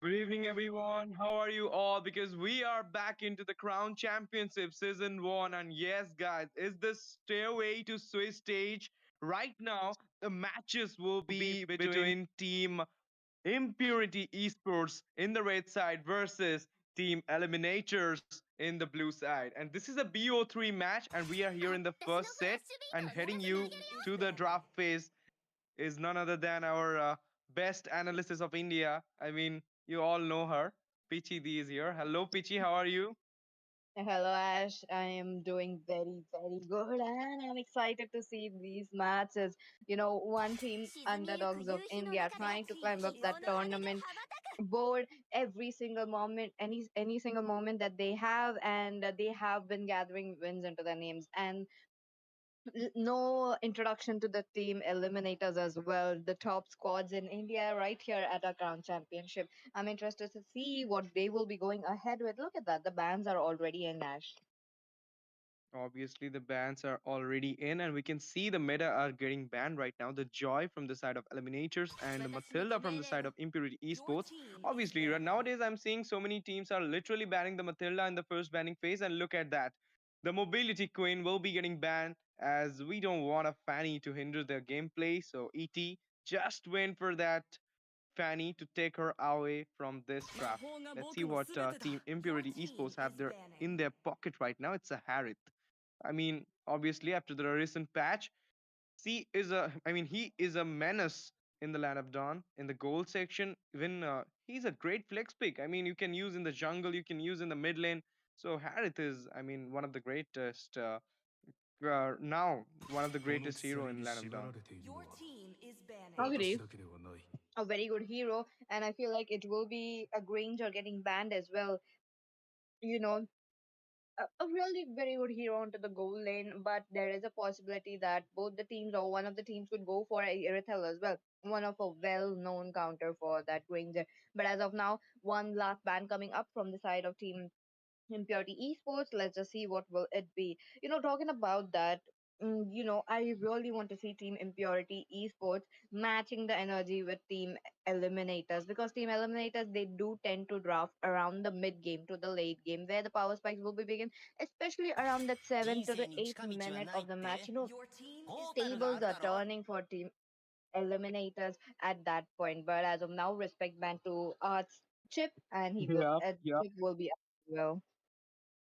Good evening, everyone. How are you all? Because we are back into the Crown Championship Season 1. And yes, guys, it's the Stairway to Swiss stage. Right now, the matches will be between Team Impurity Esports in the red side versus Team Eliminators in the blue side. And this is a BO3 match, and we are here in the first set and heading you to the draft phase is none other than our best analyst of India. I mean, you all know her. Pichi D is here. Hello, Pichi. How are you? Hello, Ash. I am doing very, very good, and I'm excited to see these matches. One team, underdogs of India, trying to climb up that tournament board every single moment, any single moment that they have, and they have been gathering wins into their names. And no introduction to the team eliminators as well. The top squads in India right here at our Crown Championship. I'm interested to see what they will be going ahead with. Look at that. The bands are already in, Ash. Obviously, the bans are already in, and we can see the meta are getting banned right now. The Joy from the side of Eliminators and the Matilda from the side of Impurity Esports. Obviously, nowadays I'm seeing so many teams are literally banning the Matilda in the first banning phase, and look at that. The Mobility Queen will be getting banned as we don't want a Fanny to hinder their gameplay. So, ET just went for that Fanny to take her away from this draft. Let's see what Team Impurity Esports have there in their pocket right now. It's a Harith. I mean, obviously, after the recent patch, he is a menace in the Land of Dawn in the gold section. Even he's a great flex pick. I mean, you can use in the jungle, you can use in the mid lane. So Harith is, I mean, one of the greatest now, one of the この greatest hero 鎖 in に Land of 縛 Dawn. られているのは Agree. 私だけではない。A very good hero, and I feel like it will be a Granger getting banned as well. You know, a really very good hero onto the goal lane, but there is a possibility that both the teams or one of the teams could go for a Irithel as well. One of a well-known counter for that Granger. But as of now, one last ban coming up from the side of team Impurity Esports. Let's just see what will it be. Talking about that, I really want to see Team Impurity Esports matching the energy with Team Eliminators, because Team Eliminators, they do tend to draft around the mid game to the late game where the power spikes will be begin, especially around that 7 to the 8 minute of the match. Tables are turning for Team Eliminators at that point. But as of now, respect ban to Arts Chip, and Yeah, yeah. Chip will be up as well.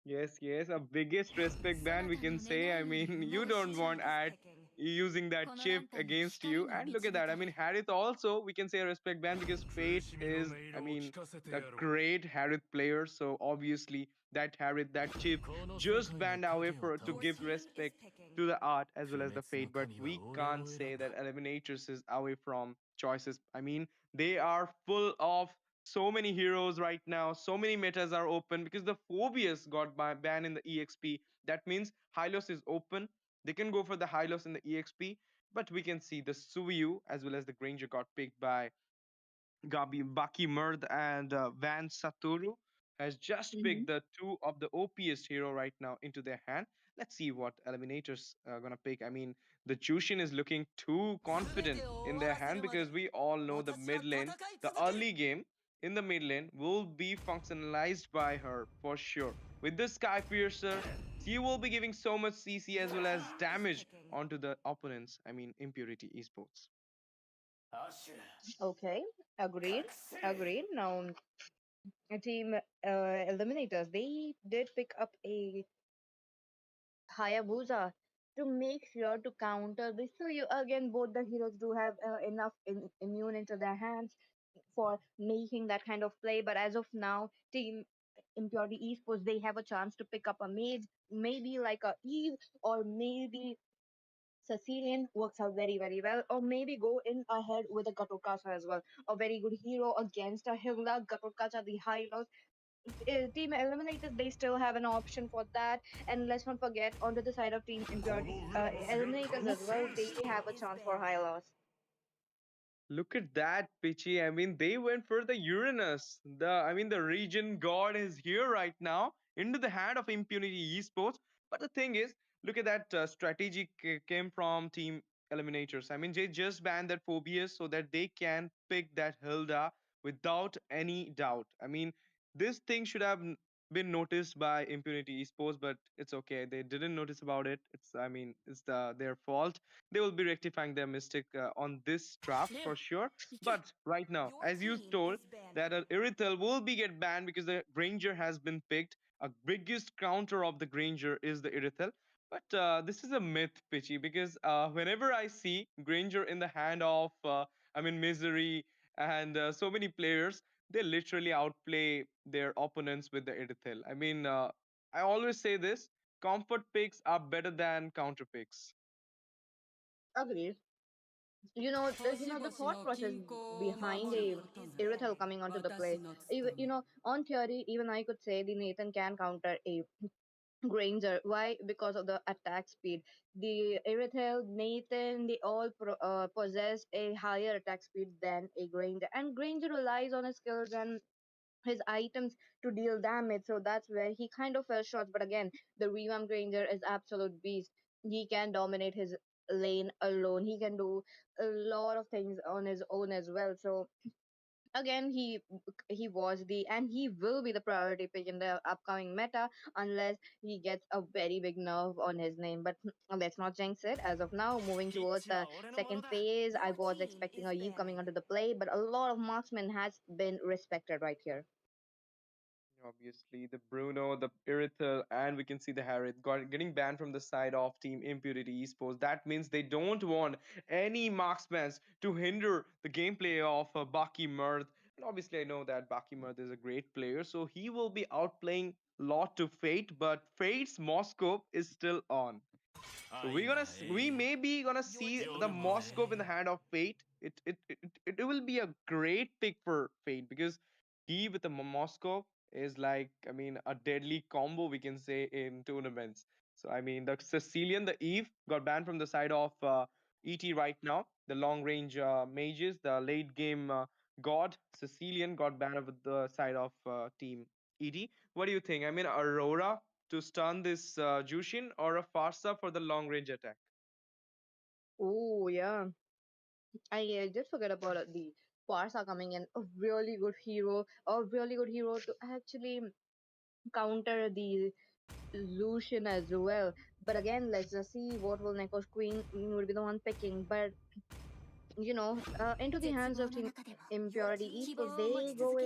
Yes, yes, a biggest respect ban we can say. I mean, you don't want at using that chip against you. And look at that. I mean, Harith also we can say a respect ban because 苦 Fate しみの音 is, I 色を聞 mean, かせて a やろう。 great Harith player. So obviously that Harith, that chip この世 just 界の banned away 影を for to 倒す give respect to the art as well 不 as the 滅の Fate. But 神は we 俺を can't 選 say んだ that Eliminators is away from choices. I mean, they are full of so many heroes right now. So many metas are open because the Phobius got banned in the EXP. That means Hylos is open. They can go for the Hylos in the EXP, but we can see the Suyu as well as the Granger got picked by Gabi Baki Murd and Van Saturu has just Mhm. picked the two of the OPest hero right now into their hand. Let's see what eliminators are gonna pick. I mean, the Jushin is looking too confident in their hand because we all know the mid lane, the early game in the mid lane will be functionalized by her for sure. With the Sky Piercer, she will be giving so much CC as well as damage onto the opponents. I mean, Impurity Esports. Okay, agreed. Agreed. Now, team eliminators, they did pick up a Hayabusa to make sure to counter this. So you again, both the heroes do have enough immune into their hands for making that kind of play. But as of now, team Impurity Esports, they have a chance to pick up a mage, maybe like a Eve, or maybe Sicilian works out very, very well, or maybe go in ahead with a Gatorkacha as well. A very good hero against a Hilda, Gatorkacha, the high loss. Team Eliminators, they still have an option for that. And let's not forget, onto the side of Team Impurity Eliminators as well, they have a chance for high loss. Look at that, Pichi. I mean, they went for the Uranus. The region god is here right now into the hand of Impunity Esports. But the thing is, look at that strategy came from Team Eliminators. I mean, they just banned that Phobius so that they can pick that Hilda without any doubt. I mean, this thing should have been noticed by Impunity Esports, but it's okay. They didn't notice about it. It's their fault. They will be rectifying their mistake on this draft for sure. But right now, as you told, that Irithel will be get banned because the Granger has been picked. A biggest counter of the Granger is the Irithel. But this is a myth, Pitchy, because whenever I see Granger in the hand of, Misery and so many players, they literally outplay their opponents with the Irithel. I always say this: comfort picks are better than counter picks. Agreed. The thought process behind a Irithel coming onto the play. Even, on theory, even I could say the Nathan can counter a Granger. Why? Because of the attack speed. The Irithel, Nathan, they all possess a higher attack speed than a Granger. And Granger relies on his skills and his items to deal damage. So that's where he kind of fell short. But again, the Revamp Granger is absolute beast. He can dominate his lane alone. He can do a lot of things on his own as well. So again, he was the and he will be the priority pick in the upcoming meta unless he gets a very big nerve on his name. But let's not jinx it. As of now, moving towards the second phase, I was expecting a Eve coming onto the play, but a lot of marksman has been respected right here. Obviously, the Bruno, the Irithel, and we can see the Harith getting banned from the side of Team Impurity Esports. That means they don't want any marksmen to hinder the gameplay of Baki Mirth. And obviously, I know that Baki Mirth is a great player, so he will be outplaying lot to Fate, but Fate's Moscow is still on. So we may be gonna see the Moscow in the hand of Fate. It will be a great pick for Fate because he with the Moscow is like a deadly combo we can say in tournaments. So the Sicilian, the Eve got banned from the side of ET right now. The long range mages, the late game god Sicilian got banned with the side of team ET. What do you think? Aurora to stun this Jushin or a Farsa for the long range attack? Oh yeah, I did forget about the Farsa coming in. A really good hero to actually counter the Lucian as well. But again, let's just see what will Neko's Queen would be the one picking. But into the hands of Team Impurity Esports, they go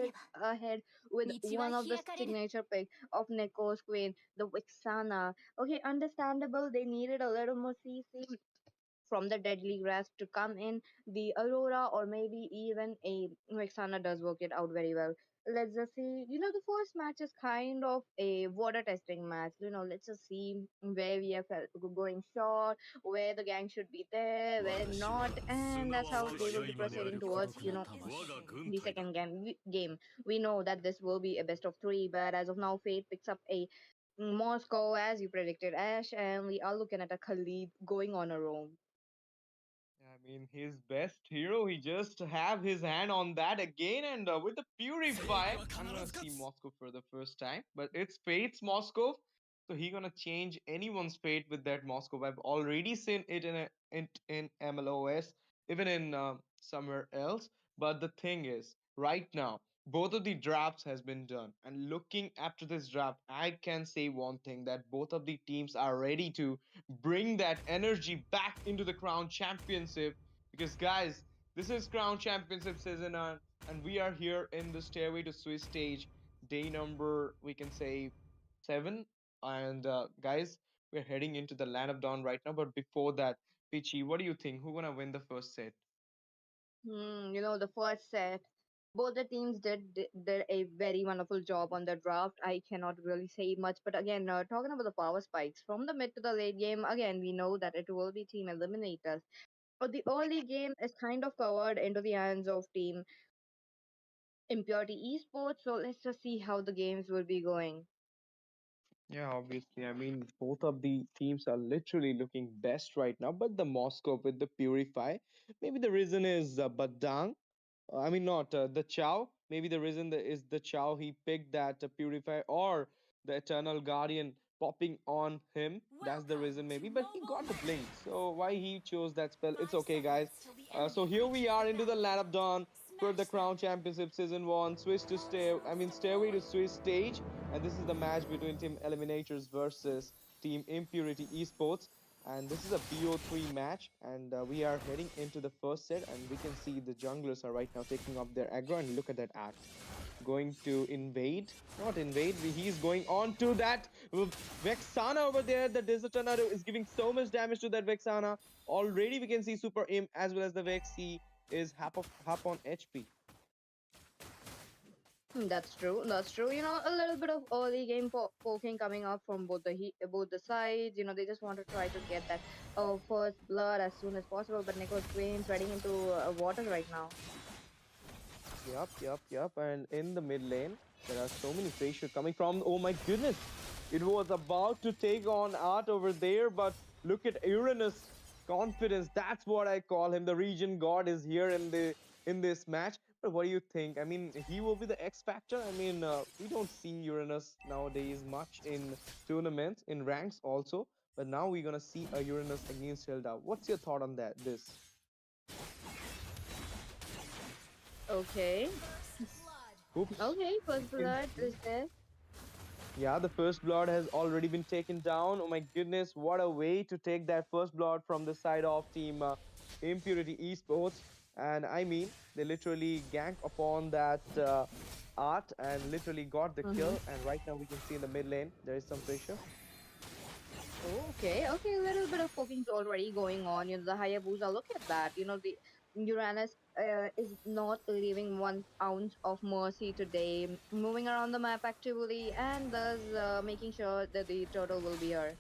ahead with one of the signature pick of Neko's Queen, the Vixana. Okay, understandable. They needed a little more CC from the deadly grasp to come in. The Aurora or maybe even a Vexana does work it out very well. Let's just see, the first match is kind of a water testing match. Let's just see where we are going short, where the gang should be there, where not, and that's how they will be proceeding towards, the second game. We know that this will be a best of three, but as of now, Fate picks up a Moscow as you predicted, Ash, and we are looking at a Khalid going on a roam. His best hero, he just have his hand on that again, and with the Purify, I'm gonna see Moscow for the first time, but it's Fate's Moscow, so he gonna change anyone's fate with that Moscow. I've already seen it in MLOS, even in somewhere else. But the thing is, right now, both of the drafts has been done, and looking after this draft, I can say one thing that both of the teams are ready to bring that energy back into the Crown Championship because, guys, this is Crown Championship season, and we are here in the Stairway to Swiss stage, day number, we can say, 7. And, guys, we're heading into the Land of Dawn right now. But before that, Pichi, what do you think? Who gonna win the first set? The first set. Both the teams did a very wonderful job on the draft. I cannot really say much, but again, talking about the power spikes from the mid to the late game, again we know that it will be team eliminators. But the early game is kind of covered into the hands of team Impurity Esports. So let's just see how the games will be going. Yeah, obviously. I mean, both of the teams are literally looking best right now, but the Moscow with the Purify, maybe the reason is Badang. I mean, not the Chow. Maybe the reason that is the Chow he picked that Purify or the Eternal Guardian popping on him. That's the reason, maybe. But he got the blink, so why he chose that spell? It's okay, guys. So here we are into the lineup dawn for the Crown Championship Season 1. Switch to Stairway to Swiss stage, and this is the match between Team Eliminators versus Team Impurity Esports. And this is a BO3 match, and we are heading into the first set, and we can see the junglers are right now taking up their aggro, and look at that act. Going to invade, not invade, he's going on to that Vexana over there. The Desert Tornado is giving so much damage to that Vexana. Already we can see Super Imp as well as the Vex. He is half on HP. That's true. That's true. A little bit of early game poking coming up from both the sides. They just want to try to get that first blood as soon as possible. But Nico Swain's heading into water right now. Yup. And in the mid lane, there are so many facial coming from. Oh my goodness. It was about to take on Art over there, but look at Uranus confidence. That's what I call him. The region god is here in this match. But what do you think? I mean, he will be the X factor. I mean, we don't see Uranus nowadays much in tournaments, in ranks also. But now we're gonna see a Uranus against Hilda. What's your thought on that? This? Okay. Oops. Okay, first We can blood see. is there. Yeah, the first blood has already been taken down. Oh my goodness, what a way to take that first blood from the side of team Impurity Esports. And I mean, they literally ganked upon that art and literally got the Mm-hmm. kill. And right now we can see in the mid lane there is some pressure. Okay, a little bit of poking is already going on. The Hayabusa, look at that. The Uranus is not leaving 1 ounce of mercy today, moving around the map actively, and thus making sure that the turtle will be here.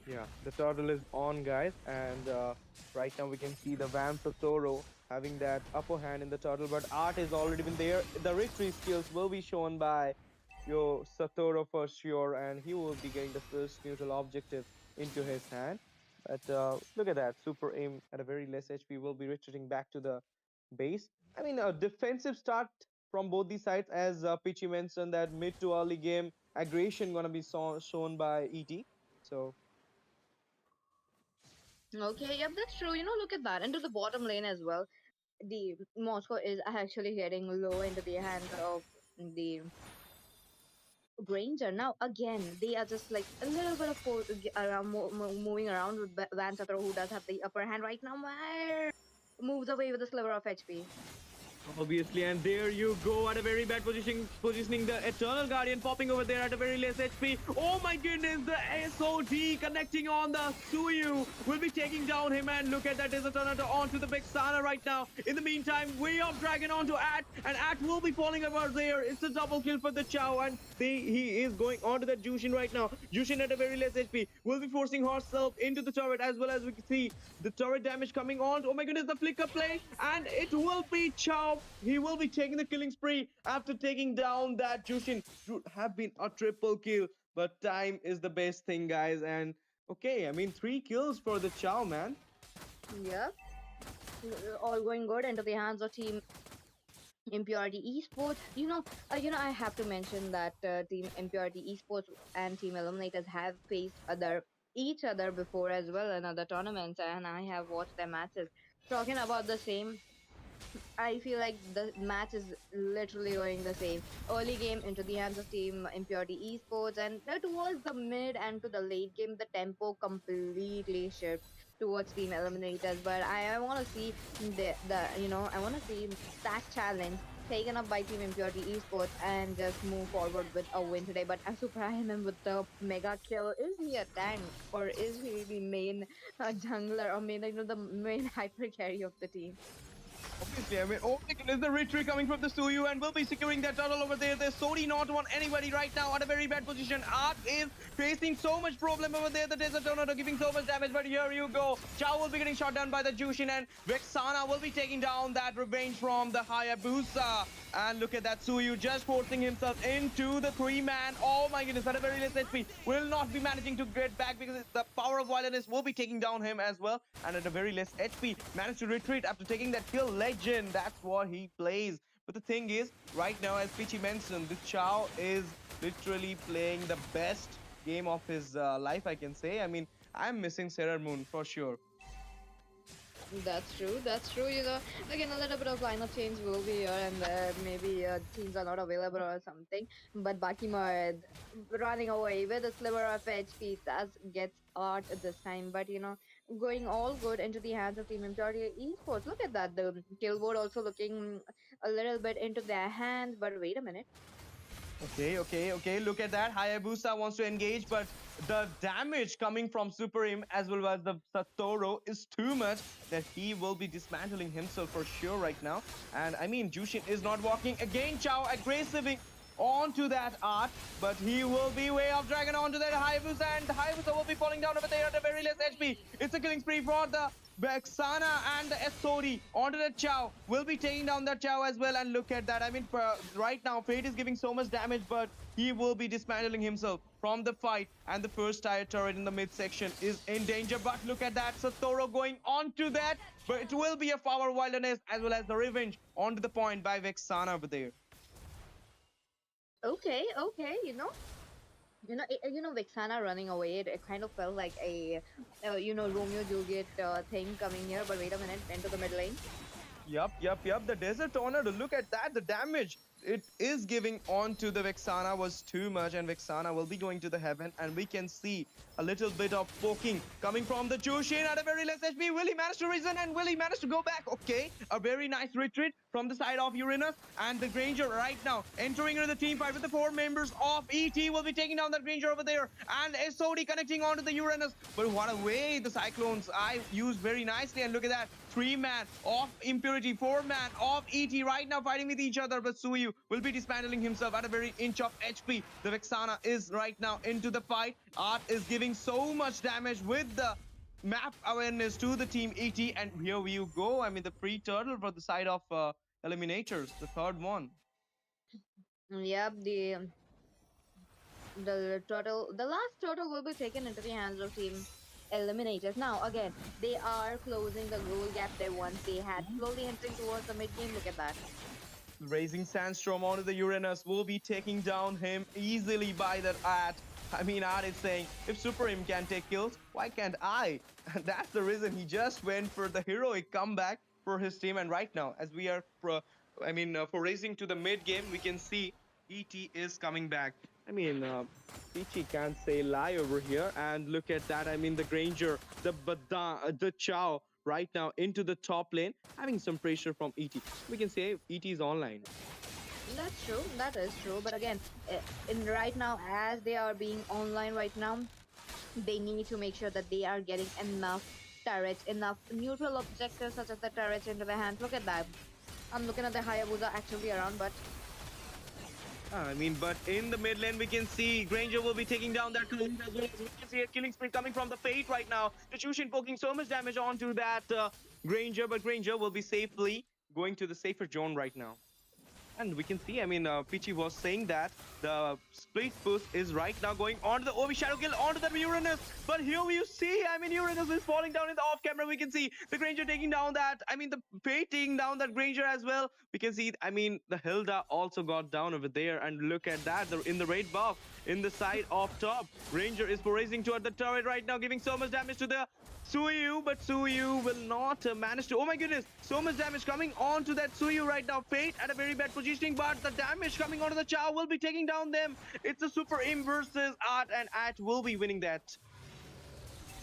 Yeah, the turtle is on, guys, and right now we can see the Vamp Toro having that upper hand in the turtle, but Art has already been there. The retreat skills will be shown by your Satoru for sure, and he will be getting the first neutral objective into his hand. But look at that, super aim at a very less HP will be retreating back to the base. I mean, a defensive start from both these sides, as Pichi mentioned that mid to early game aggression gonna be shown by ET. So Okay, yep, that's true. Look at that. Into the bottom lane as well. The Moscow is actually getting low into the hands of the Granger. Now, again, they are just like a little bit of around, moving around with Van Satro, who does have the upper hand right now. Where moves away with a sliver of HP. obviously, and there you go at a very bad positioning the Eternal Guardian popping over there at a very less HP. Oh my goodness, the SOD connecting on the Suyu will be taking down him, and look at that, is a Tornado onto the big Sana right now. In the meantime, Way of Dragon onto At, and At will be falling over there. It's a double kill for the Chow, and he is going onto that Jushin right now. Jushin at a very less HP will be forcing herself into the turret, as well as we can see the turret damage coming on. Oh my goodness, the flicker play, and it will be Chow. He will be taking the killing spree after taking down that Jushin. Would have been a triple kill, but time is the best thing, guys. And okay, I mean, 3 kills for the Chow, man. Yep, all going good into the hands of Team Impurity Esports. I have to mention that Team Impurity Esports and Team Eliminators have faced each other before as well in other tournaments, and I have watched their matches. Talking about the same, I feel like the match is literally going the same. Early game into the hands of Team Impurity Esports, and towards the mid and to the late game, the tempo completely shifts towards Team Eliminators. But I want to see I want to see that challenge taken up by Team Impurity Esports and just move forward with a win today. But Super Hyman with the mega kill, is he a tank or is he the main jungler or main the main hyper carry of the team? Obviously, I mean, oh my goodness, the retreat coming from the Suyu and will be securing that turtle over there. There's Sodi not on anybody right now at a very bad position. Art is facing so much problem over there. The Desert Tornado giving so much damage, but here you go. Chao will be getting shot down by the Jushin and Vexana will be taking down that revenge from the Hayabusa. And look at that Suyu just forcing himself into the three-man. Oh my goodness, at a very less HP. Will not be managing to get back because the power of violence will be taking down him as well. And at a very less HP, managed to retreat after taking that kill. Legend, that's what he plays. But the thing is, right now, as Pichi mentioned, the Chao is literally playing the best game of his life, I can say. I mean, I'm missing Sarah Moon for sure. That's true. That's true. Again, a little bit of lineup change will be here, and maybe teams are not available or something. But Bakimar running away with a sliver of HP Saz gets art this time. But going all good into the hands of Team Imperial Esports. Look at that. The kill board also looking a little bit into their hands. But wait a minute. Okay. Look at that. Hayabusa wants to engage, but the damage coming from Super Im as well as the Satoru is too much that he will be dismantling himself for sure right now. And I mean, Jushin is not walking again. Chao aggressively onto that art, but he will be way off dragon onto that Hayabusa, and Hayabusa will be falling down over there at a very less HP. It's a killing spree for the Vexana and the SOD onto the Chao. Will be taking down that Chao as well, and look at that. I mean, right now, Fate is giving so much damage, but he will be dismantling himself from the fight, and the first tire turret in the midsection is in danger. But look at that, Satoru going onto that, but it will be a Flower Wilderness as well as the revenge onto the point by Vexana over there. Okay. Vixana running away. It kind of felt like a, Romeo Juliet thing coming here. But wait a minute, into the mid lane. Yup. The Desert Tornado, look at that. The damage it is giving on to the Vexana was too much, and Vexana will be going to the heaven, and we can see a little bit of poking coming from the Jushin at a very less HP. Will he manage to reason, and will he manage to go back? Okay, a very nice retreat from the side of Uranus, and the Granger right now entering into the team fight with the 4 members of ET will be taking down that Granger over there, and SOD connecting onto the Uranus. But what a way the Cyclones I used very nicely, and look at that. 3-man of Impurity, 4-man of ET right now fighting with each other, but Suyu will be dismantling himself at a very inch of HP. The Vexana is right now into the fight. Art is giving so much damage with the map awareness to the team ET, and here you go. I mean, the free turtle for the side of Eliminators, the third one. Yep, the last turtle will be taken into the hands of Team Eliminators. Now, again, they are closing the goal gap they once they had, slowly entering towards the mid game. Look at that. Raising Sandstorm onto the Uranus will be taking down him easily by that Art. I mean, Art is saying, if Super Im can take kills, why can't I? And that's the reason he just went for the heroic comeback for his team. And right now, as we are, for racing to the mid game, we can see ET is coming back. I mean, Peachy can't say lie over here. And look at that. I mean, the Granger, the Chao right now into the top lane, having some pressure from ET. We can say ET is online. That's true. That is true. But again, in right now, as they are being online right now, they need to make sure that they are getting enough turrets, enough neutral objectives such as the turrets into their hands. Look at that. I'm looking at the Hayabusa actually around, but I mean, but in the mid lane, we can see Granger will be taking down that clone as well. We can see a killing spree coming from the Fate right now. The Chushin poking so much damage onto that Granger, but Granger will be safely going to the safer zone right now. And we can see, I mean, Pichi was saying that the split push is right now going on to the OB Shadow Kill onto the Uranus. But here you see, I mean, Uranus is falling down in the off camera. We can see the Granger taking down that, I mean, the Fate taking down that Granger as well. We can see, I mean, the Hilda also got down over there. And look at that, in the raid buff, in the side of top. Granger is racing toward the turret right now, giving so much damage to the Suyu, but Suyu will not manage to. Oh my goodness, so much damage coming onto that Suyu right now. Fate at a very bad positioning, but the damage coming onto the Chao will be taking down them. It's a Super Im versus Art, and Art will be winning that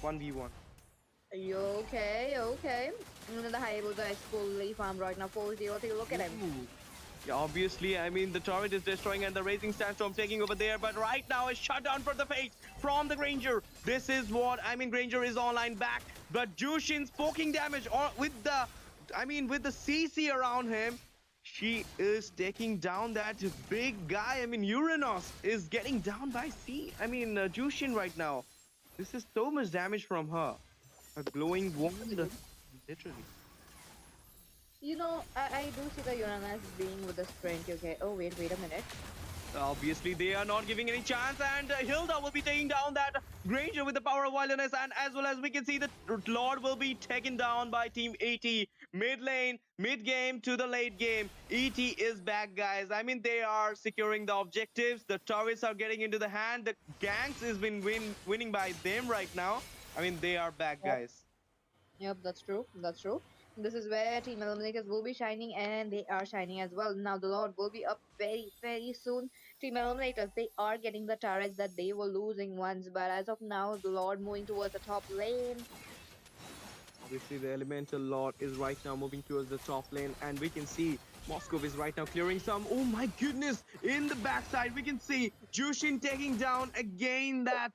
1v1. you okay? The Hayabusa is fully farmed right now. 4-0. Look at him. Ooh. Yeah, obviously, I mean, the turret is destroying and the Raising Sandstorm taking over there. But right now, a shutdown for the Fate from the Granger. This is what, I mean, Granger is online back. But Jushin's poking damage with the I mean, with the CC around him, she is taking down that big guy. I mean, Uranus is getting down by Jushin right now. This is so much damage from her. A glowing wand, literally. I do see the Uranus being with the sprint. Okay. Oh, wait a minute. Obviously, they are not giving any chance, and Hilda will be taking down that Granger with the power of wilderness, and as well as we can see that Lord will be taken down by Team ET. Mid lane, mid game to the late game. ET is back, guys. I mean, they are securing the objectives. The turrets are getting into the hand. The ganks has been winning by them right now. I mean, they are back, guys. Yep, that's true. That's true. This is where Team Eliminators will be shining, and they are shining as well. Now, the Lord will be up very, very soon. Team Eliminators, they are getting the turrets that they were losing once, but as of now, the Lord moving towards the top lane. Obviously, the Elemental Lord is right now moving towards the top lane, and we can see Moscow is right now clearing some. Oh my goodness! In the backside, we can see Jushin taking down again that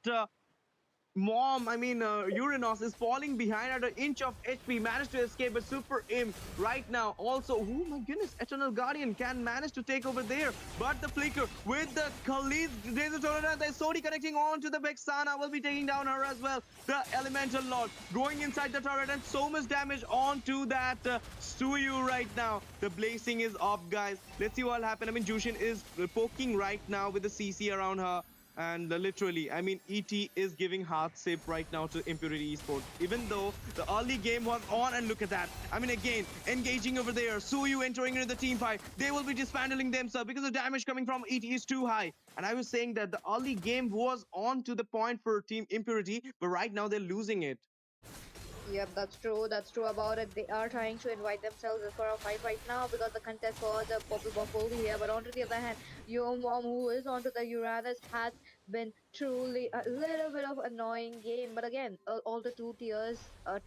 Uranus is falling behind at an inch of HP, managed to escape, but Super Im right now also, oh my goodness, Eternal Guardian can manage to take over there, but the Flicker with the Khalid's Razor Tornado, the Sodi connecting on to the Vexana will be taking down her as well. The Elemental Lord going inside the turret and so much damage onto that Suyu right now. The Blazing is off, guys. Let's see what happens. I mean, Jushin is poking right now with the CC around her. And literally, I mean, ET is giving heart sip right now to Impurity Esports. Even though the early game was on, and look at that. I mean, again, engaging over there. Suyu entering into the team fight. They will be dismantling themselves because the damage coming from ET is too high. And I was saying that the early game was on to the point for Team Impurity, but right now they're losing it. Yep, that's true. That's true about it. They are trying to invite themselves for a fight right now because the contest for the purple buff will be here. But on to the other hand, your mom, who is onto the Uranus, has been truly a little bit of annoying game. But again, all the two tiers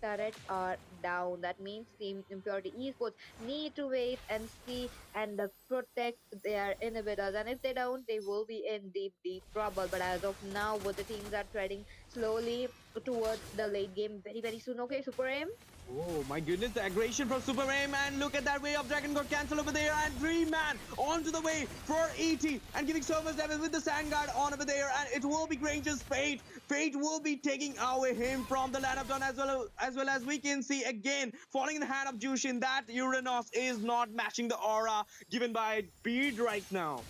turret are down. That means Team Impurity Esports need to wait and see and protect their inhibitors. And if they don't, they will be in deep, deep trouble. But as of now, what the teams are treading slowly towards the late game very, very soon. Okay, Super M. Oh my goodness, the aggression from Super Aim, and look at that way of Dragon got cancelled over there, and Dream Man onto the way for ET and giving so much damage with the Sand Guard on over there, and it will be Granger's fate. Fate will be taking away him from the lineup down as we can see again falling in the hand of Jushin. That Uranus is not matching the aura given by Beard right now.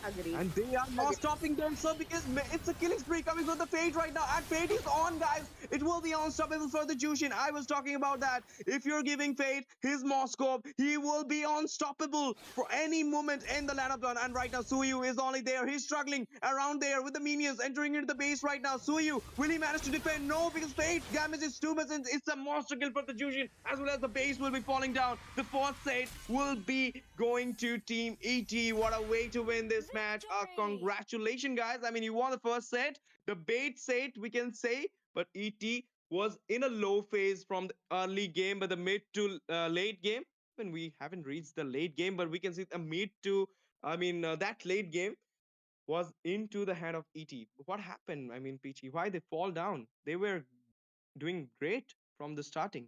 Agreed. And they are not Agreed. stopping themselves because it's a killing spree coming from the Fate right now. And Fate is on, guys. It will be unstoppable for the Jushin. I was talking about that. If you're giving Fate his Moscow, he will be unstoppable for any moment in the lineup run. And right now, Suyu is only there. He's struggling around there with the minions entering into the base right now. Suyu, will he manage to defend? No, because Fate damage is too much. And it's a monster kill for the Jushin, as well as the base will be falling down. The fourth set will be going to Team ET. What a way to win this match. Congratulations, guys. I mean, you won the first set, the bait set, we can say, but ET was in a low phase from the early game, but the mid to late game, when we haven't reached the late game, but we can see the mid to, that late game was into the hand of ET. What happened? I mean, Peachy, why they fall down? They were doing great from the starting.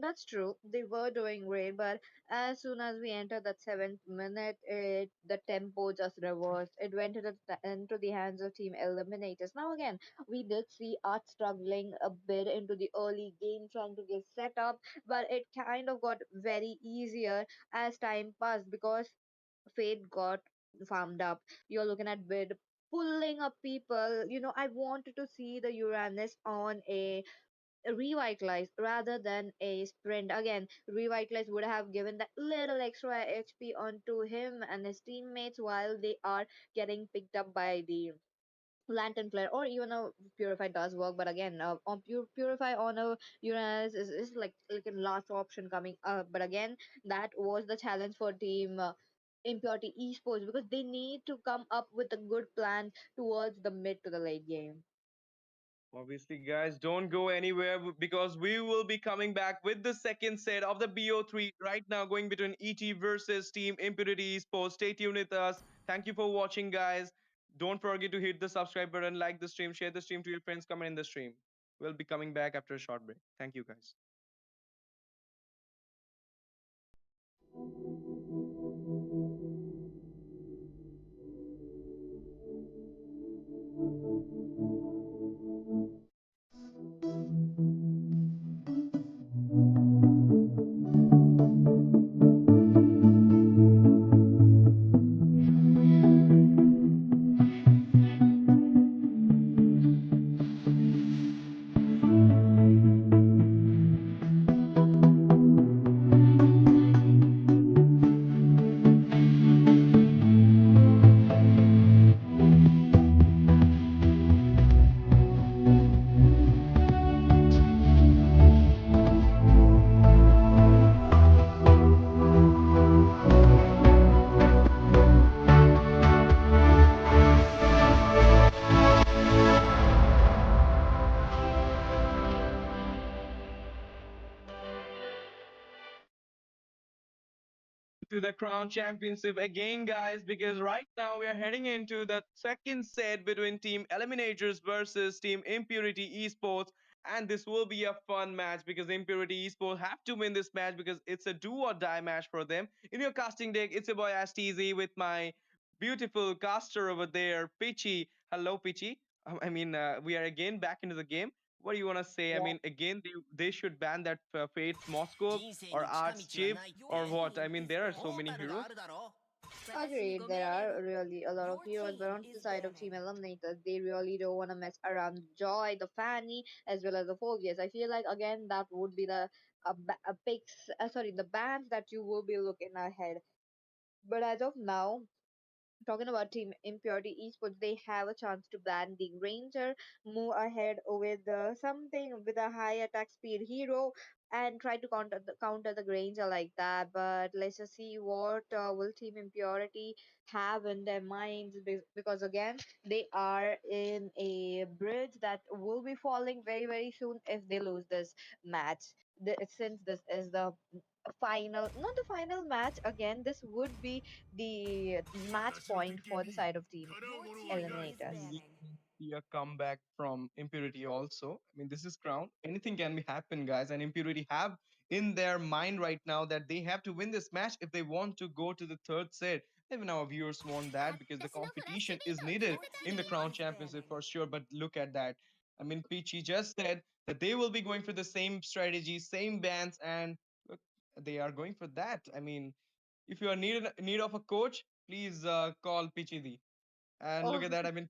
That's true. They were doing great, but as soon as we entered that 7th minute, the tempo just reversed. It went into the hands of Team Eliminators. Now again, we did see Art struggling a bit into the early game, trying to get set up, but it kind of got very easier as time passed because Fate got farmed up. You're looking at Bid pulling up people. I wanted to see the Uranus on a revitalize rather than a sprint. Again, revitalize would have given that little extra HP onto him and his teammates while they are getting picked up by the lantern flare, or even a purify does work. But again, on purify on a Uranus is like a last option coming up. But again, that was the challenge for team Impurity Esports because they need to come up with a good plan towards the mid to the late game. Obviously, guys, don't go anywhere because we will be coming back with the second set of the BO3 right now, going between ET versus Team Impurity Esports. Stay tuned with us. Thank you for watching, guys. Don't forget to hit the subscribe button, like the stream, share the stream to your friends, comment in the stream. We'll be coming back after a short break. Thank you, guys. To the Crown Championship again, guys, because right now we are heading into the second set between Team Eliminators versus Team Impurity Esports. And this will be a fun match because Impurity Esports have to win this match because it's a do or die match for them. In your casting deck, it's your boy STZ with my beautiful caster over there, Pitchy. Hello, Pitchy. We are again back into the game. What do you want to say? I Yeah, mean, again, they should ban that Fate's Moscow人生orに近 Arts 道は Chip ないっ or て what? I mean, there are so トー many タルが heroes. あるだろ agreed. There are really a lot of heroes, but on the side of Team Eliminators, they really don't want to mess around Joy, the Fanny, as well as the Phobias. I feel like again that would be the picks. Sorry, the bands that you will be looking ahead. But as of now, talking about Team Impurity Esports, they have a chance to ban the Ranger, move ahead with something with a high attack speed hero, and try to counter the Ranger like that. But let's just see what will Team Impurity have in their minds because again they are in a bridge that will be falling very very soon if they lose this match. Since this is the final, not the final match again, this would be the match point for the side of Team Eliminators. We can see a comeback from Impurity also. I mean, this is Crown. Anything can be happen, guys. And Impurity have in their mind right now that they have to win this match if they want to go to the third set. Even our viewers want that because the competition is needed in the Crown Championship for sure. But look at that. I mean, Peachy just said that they will be going for the same strategy, same bans, and look, they are going for that. I mean, if you are need of a coach, please call Pichidi. And look Oh, at that. I mean,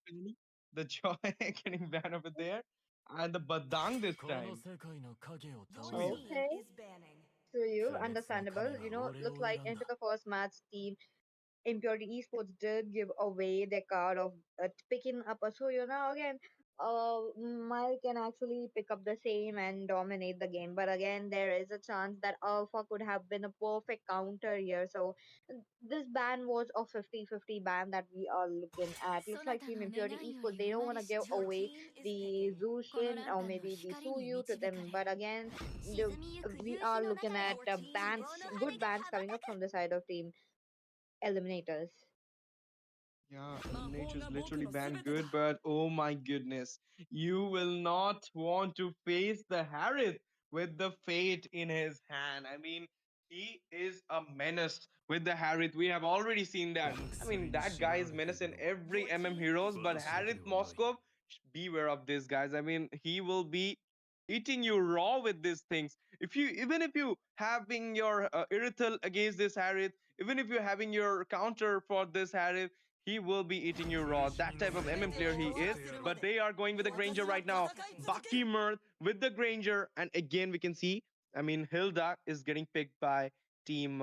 the joy getting banned over there, and the badang this この time. 世界の影を倒 So す yeah, okay. So you 不滅の understandable. 神が Looks 俺を like 選ん into だ the first match, Team Impurity Esports did give away their card of picking up a Now again, Mike can actually pick up the same and dominate the game. But again, there is a chance that Alpha could have been a perfect counter here. So this ban was a 50-50 ban that we are looking at. Looks そな like た Team の Impurity 願いよ Esports, り they 生 don't ま want れ to し give 者 away the この Zushin ラン or タンの maybe the 光に Suyu to 導か them. れ But again, 沈みゆく we 夕日 are の looking 中で at 希 bans, 望の good 羽が bans 羽ば coming た up く from the side of Team Eliminators. yeah, 魔法 Eliminator's が僕 literally の全 banned てだ good, but oh my goodness, you will not want to face the Harith with the fate in his hand. I mean, he is a menace with the Harith. We have already seen こ that. の I 薬 mean, に that 縛 guy ら is れてい menace る in のは every MM heroes, but 私だけ Harith ではない Moskov, beware of this, guys. I mean, he will be eating you raw with these things. If you even if you having your Irithel against this Harith, even if you're having your counter for this Harith, he will be eating you 苦 raw. しみ That の type of 全 MM てを player he 終わら is. せるま But で they are going with the Granger 私は right now. 戦い続け Baki る Mirth with the Granger, and again we can see. I mean, Hilda is getting picked by team.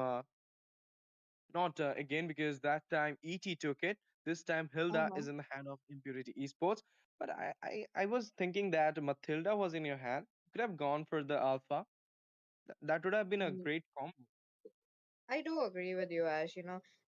Not again because that time ET took it. This time Hilda Uh-huh. is in the hand of Impurity Esports. But I was thinking that Matilda was in your hand. You could have gone for the Alpha. That would have been a great combo. I do agree with you, Ash.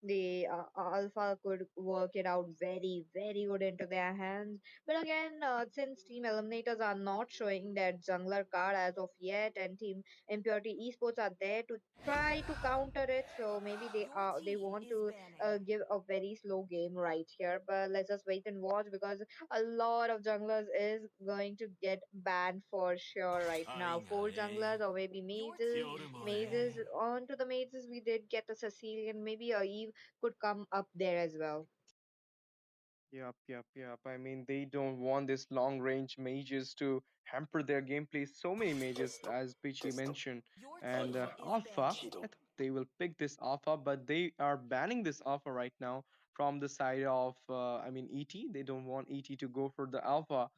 The Alpha could work it out very, very good into their hands. But again, since Team Eliminators are not showing their jungler card as of yet, and Team Impurity Esports are there to try to counter it, so maybe they want to give a very slow game right here. But let's just wait and watch because a lot of junglers is going to get banned for sure right now.愛が Four 永遠 junglers or maybe mages 夜も永 mazes 遠 onto the mazes we did did get a Cecilian, maybe a Eve could come up there as well. Yep, yep, yep. I mean, they don't want this long range mages to hamper their gameplay. So many mages, as Pichi mentioned. And Alpha, I thought they will pick this Alpha, but they are banning this Alpha right now from the side of, I mean, ET. They don't want ET to go for the Alpha.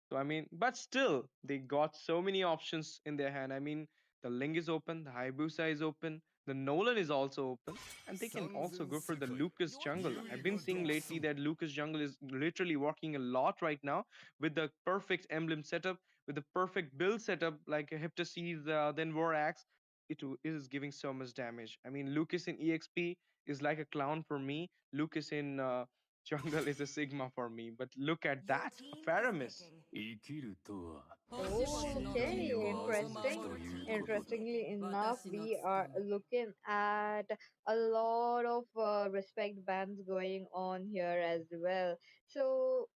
So, I mean, but still, they got so many options in their hand. I mean, the Ling is open, the Hayabusa is open, the Nolan is also open, and they can also go for the Lucas jungle. I've been seeing lately that Lucas jungle is literally working a lot right now with the perfect emblem setup, with the perfect build setup like a Heptaseed, then War Axe. It is giving so much damage. I mean, Lucas in EXP is like a clown for me. Lucas in jungle is a Sigma for me. But look at that, Faramis. 生きるとは死なぬ Okay, 技 interesting. ということだ。Interestingly enough, we are looking at a lot of respect bans going on here as well. So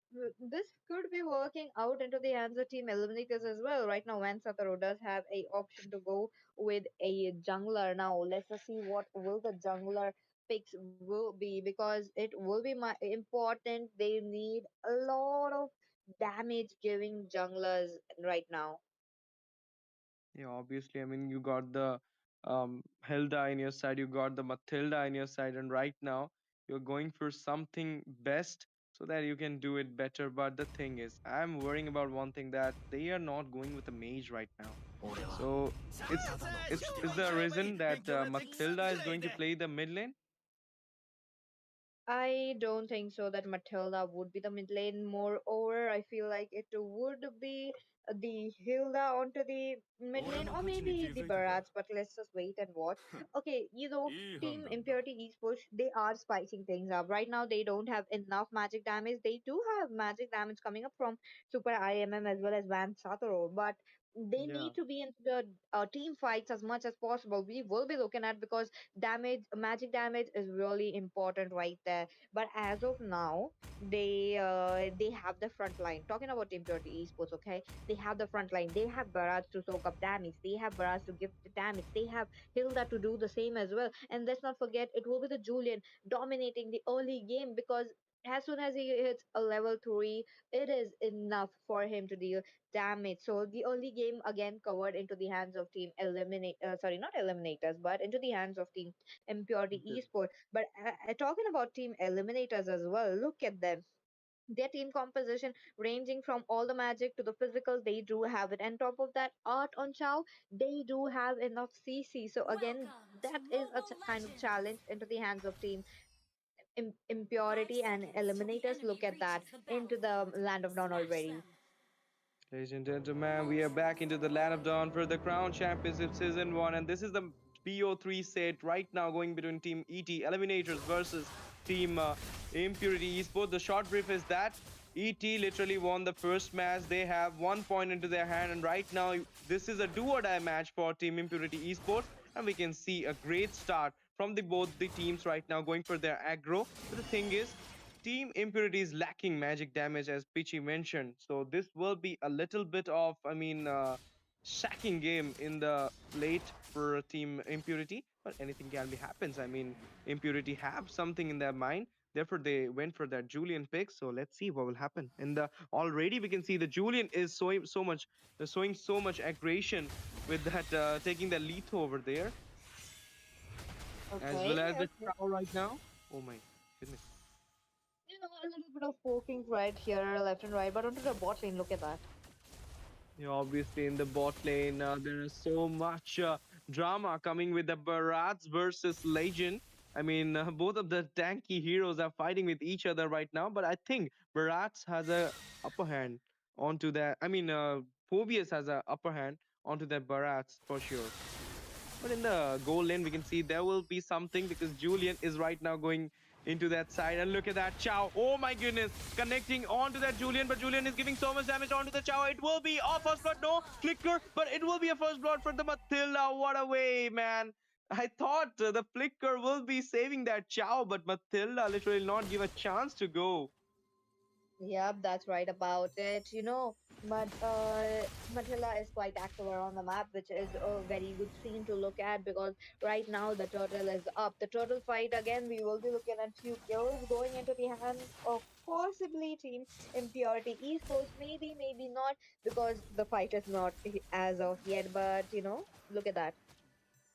this could be working out into the hands of team eliminators as well. Right now, Van Sataro does have a option to go with a jungler. Now, let's just see what will the jungler picks will be, because it will be important. They need a lot of damage giving junglers right now. Yeah, obviously. I mean, you got the Hilda in your side, you got the Matilda in your side, and right now you're going for something best so that you can do it better. But the thing is, I'm worrying about one thing that they are not going with a mage right now. 俺は So シャ it's アただの it's 一 is 枚 the だ。 reason that 強烈キス Matilda く is らい going to で play the mid lane? I don't think so that Matilda would be the mid lane. Moreover, I feel like it would be the Hilda onto the mid 俺 lane, の or 勝ちに気 maybe the づいたか Barats, but let's just wait and watch. Okay, いい判 Team 断だ。 Impurity Esports, they are spicing things up. Right now, they don't have enough magic damage. They do have magic damage coming up from Super IMM as well as Van Satoru, but they Yeah. need to be into the team fights as much as possible. We will be looking at, because magic damage is really important right there. But as of now, they have the front line. Talking about Impurity Esports, okay? They have the front line. They have Barrage to soak up damage. They have Barrage to give the damage. They have Hilda to do the same as well. And let's not forget, it will be the Julian dominating the early game, because as soon as he hits a level 3, it is enough for him to deal damage. So the early game again covered into the hands of team eliminate. Sorry, not eliminators, but into the hands of team Impurity The- Esports. But talking about team eliminators as well, look at them. Their team composition ranging from all the magic to the physical, they do have it. And top of that, art on Chow, they do have enough CC. So again, Welcome to that is a MOBA kind of Legend! challenge into the hands of team Impurity 5 and seconds till the Eliminators. Look enemy at that reaches the into the battlefield. land of Dawn Smash already. them! Ladies and gentlemen, we are back into the Land of Dawn for the Crown Championship Season 1, and this is the BO3 set right now going between Team ET Eliminators versus Team Impurity Esports. The short brief is that ET literally won the first match. They have 1 point into their hand, and right now this is a do or die match for Team Impurity Esports, and we can see a great start from both the teams right now going for their aggro. But the thing is, Team Impurity is lacking magic damage, as Pichi mentioned. So this will be a little bit of, I mean, shacking game in the late for Team Impurity. But anything can be happens. I mean, Impurity have something in their mind. Therefore, they went for that Julian pick. So let's see what will happen. And already we can see the Julian is showing so much aggression with that taking the lethal over there, as well Okay, as the okay. Chow right now. Oh my goodness. A little bit of poking right here, left and right, but onto the bot lane, look at that. Yeah, obviously in the bot lane, there is so much drama coming with the Barats versus Legend. I mean, both of the tanky heroes are fighting with each other right now, but I think Barats has a upper hand onto that. I mean, Phobius has a upper hand onto the Barats for sure. But in the goal lane, we can see there will be something because Julian is right now going into that side. And look at that Chow. Oh my goodness. Connecting onto that Julian, but Julian is giving so much damage onto the Chow. It will be a first blood. No flicker, but it will be a first blood for the Matilda. What a way, man. I thought the flicker will be saving that Chow, but Matilda literally not give a chance to go. Yep, that's right about it. Matilda is quite active around the map, which is a very good scene to look at because right now the turtle is up. The turtle fight again, we will be looking at few kills going into the hands of possibly Team Impurity Esports. Maybe, maybe not, because the fight is not as of yet. But look at that.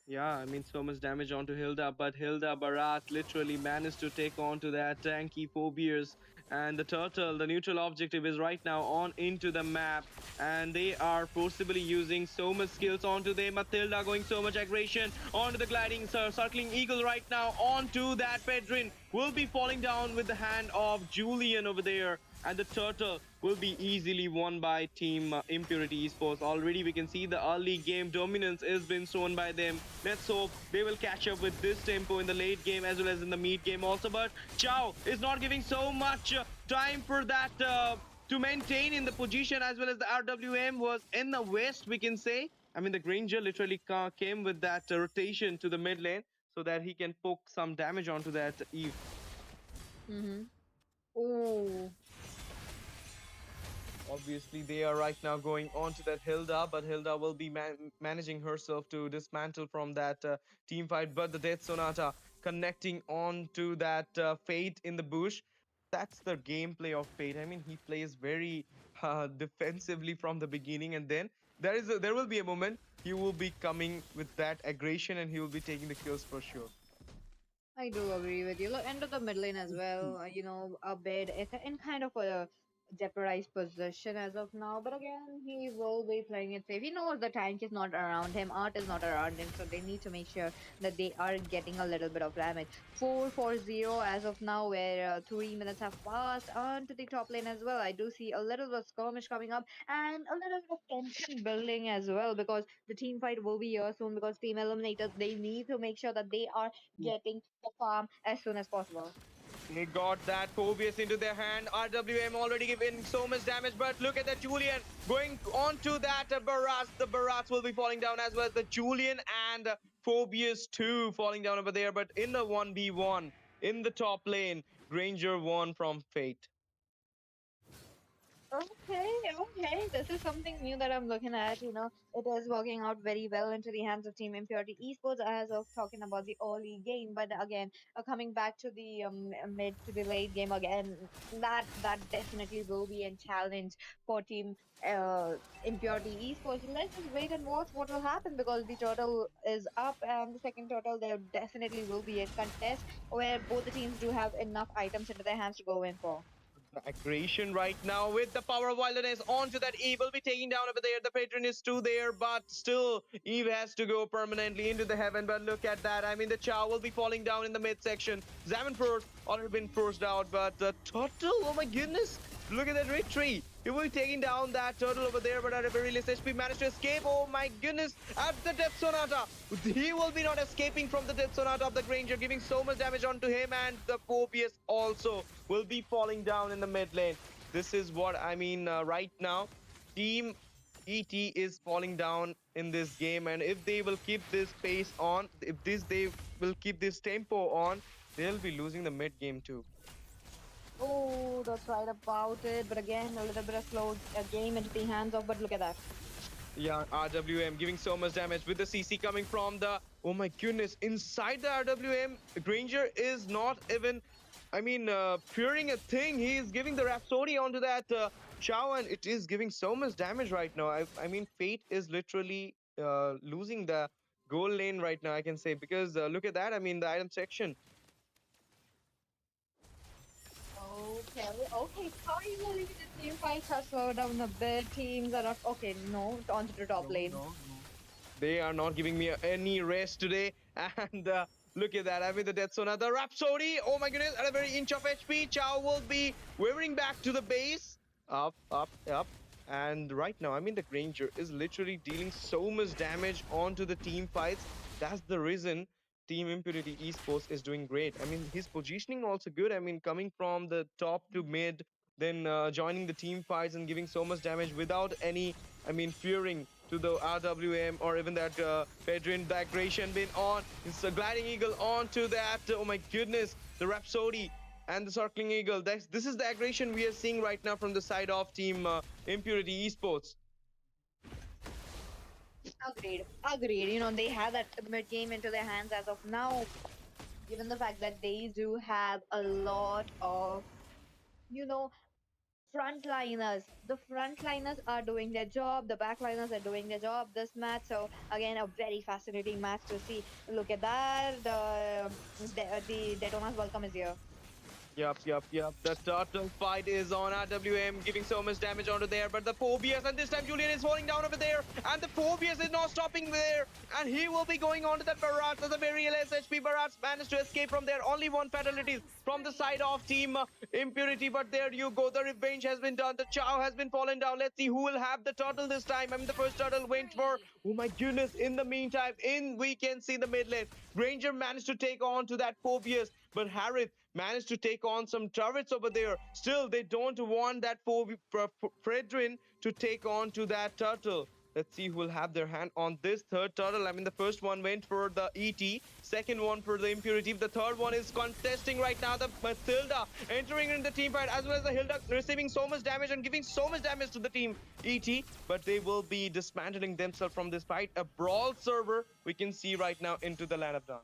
Yeah, I mean, so much damage onto Hilda, but Hilda Barat literally managed to take on to that tanky Phobias. And the turtle, the neutral objective, is right now on into the map. And they are forcibly using so much skills onto them. Matilda going so much aggression onto the gliding, circling eagle right now onto that Pedrin. Will be falling down with the hand of Julian over there. And the turtle will be easily won by Team Impurity Esports. Already we can see the early game dominance is been shown by them. Let's hope they will catch up with this tempo in the late game as well as in the mid game also. But Chow is not giving so much time for that to maintain in the position, as well as the RWM was in the west, we can say. I mean, the Granger literally came with that rotation to the mid lane so that he can poke some damage onto that Eve. Mm-hmm. Oh, Obviously, they are right now going on to that Hilda, but Hilda will be managing herself to dismantle from that team fight. But the Death Sonata connecting on to that Fate in the bush. That's the gameplay of Fate. I mean, he plays very defensively from the beginning, and then there will be a moment he will be coming with that aggression, and he will be taking the kills for sure. I do agree with you. Look, into the mid lane as well. A bit in kind of a jeopardized position as of now. But again, he will be playing it safe. He knows the tank is not around him, art is not around him, so they need to make sure that they are getting a little bit of damage. 4-4-0 as of now, where 3 minutes have passed. On to the top lane as well. I do see a little bit of skirmish coming up and a little bit of tension building as well, because the team fight will be here soon, because team eliminators, they need to make sure that they are getting the farm as soon as possible. They got that Phobius into their hand. RWM already giving so much damage, but look at the Julian going on to that Barras. The Barras will be falling down as well as the Julian and Phobius too falling down over there. But in the 1v1, in the top lane, Granger won from Fate. Okay, okay. This is something new that I'm looking at. It is working out very well into the hands of Team Impurity Esports as of talking about the early game. But again, coming back to the mid to the late game again, that definitely will be a challenge for Team Impurity Esports. Let's just wait and watch what will happen, because the turtle is up and the second turtle, there definitely will be a contest where both the teams do have enough items into their hands to go in for. The aggression right now with the power of wilderness onto that Eve will be taking down over there. The patron is too there, but still Eve has to go permanently into the heaven. But look at that. I mean, the Chow will be falling down in the midsection. Zaman first already been forced out, but the turtle, oh my goodness. Look at that retreat. He will be taking down that turtle over there, but at a very least HP managed to escape. Oh my goodness. At the Death Sonata. He will be not escaping from the Death Sonata of the Granger, giving so much damage onto him, and the Phobius also will be falling down in the mid lane. This is what I mean right now. Team ET is falling down in this game, and if they will keep this pace on, if they will keep this tempo on, they'll be losing the mid game too. Oh, that's right about it. But again, a little bit of slow game into the hands of. But look at that. Yeah, RWM giving so much damage with the CC coming from the. Oh my goodness, inside the RWM, Granger is not even. I mean, fearing a thing. He is giving the Rhapsody onto that Chow, and it is giving so much damage right now. I mean, Fate is literally losing the goal lane right now, I can say, because look at that. I mean, the item section. Okay, okay. Finally, the team fights have slowed down a bit. Teams are not. Okay, no, onto the top No, lane. no, no. They are not giving me any rest today. And look at that. I mean, the Death Zone. The Rhapsody. Oh my goodness. At a very inch of HP. Chow will be wavering back to the base. Up, up, up. And right now, I mean, the Granger is literally dealing so much damage onto the team fights. That's the reason Team Impurity Esports is doing great. I mean, his positioning also good. I mean, coming from the top to mid, then joining the team fights and giving so much damage without any, I mean, fearing to the RWM or even that Pedrin, the aggression been on. It's a gliding eagle on to that. Oh my goodness, the Rhapsody. and the circling eagle. This is the aggression we are seeing right now from the side of team Impurity Esports. Agreed. Agreed. They have that mid game into their hands as of now, given the fact that they do have a lot of, you know, frontliners. The frontliners are doing their job, the backliners are doing their job this match. So again, a very fascinating match to see. Look at that. The Daytona's welcome is here. Yup. The turtle fight is on RWM, giving so much damage onto there. But the Phobias, and this time Julian is falling down over there. And the Phobias is not stopping there. And he will be going on to that Barats as a very less HP. Barats managed to escape from there. Only one fatality from the side of Team Impurity. But there you go. The revenge has been done. The Chow has been fallen down. Let's see who will have the turtle this time. I mean, the first turtle went for, oh my goodness. In the meantime, we can see the mid lane. Granger managed to take on to that Phobias. But Harith managed to take on some turrets over there. Still, they don't want that Fredrin to take on to that turtle. Let's see who will have their hand on this third turtle. I mean, the first one went for the ET, second one for the Impurity. The third one is contesting right now. The Matilda entering in the team fight, as well as the Hilda receiving so much damage and giving so much damage to the team ET. But they will be dismantling themselves from this fight. A brawl server we can see right now into the land of dawn.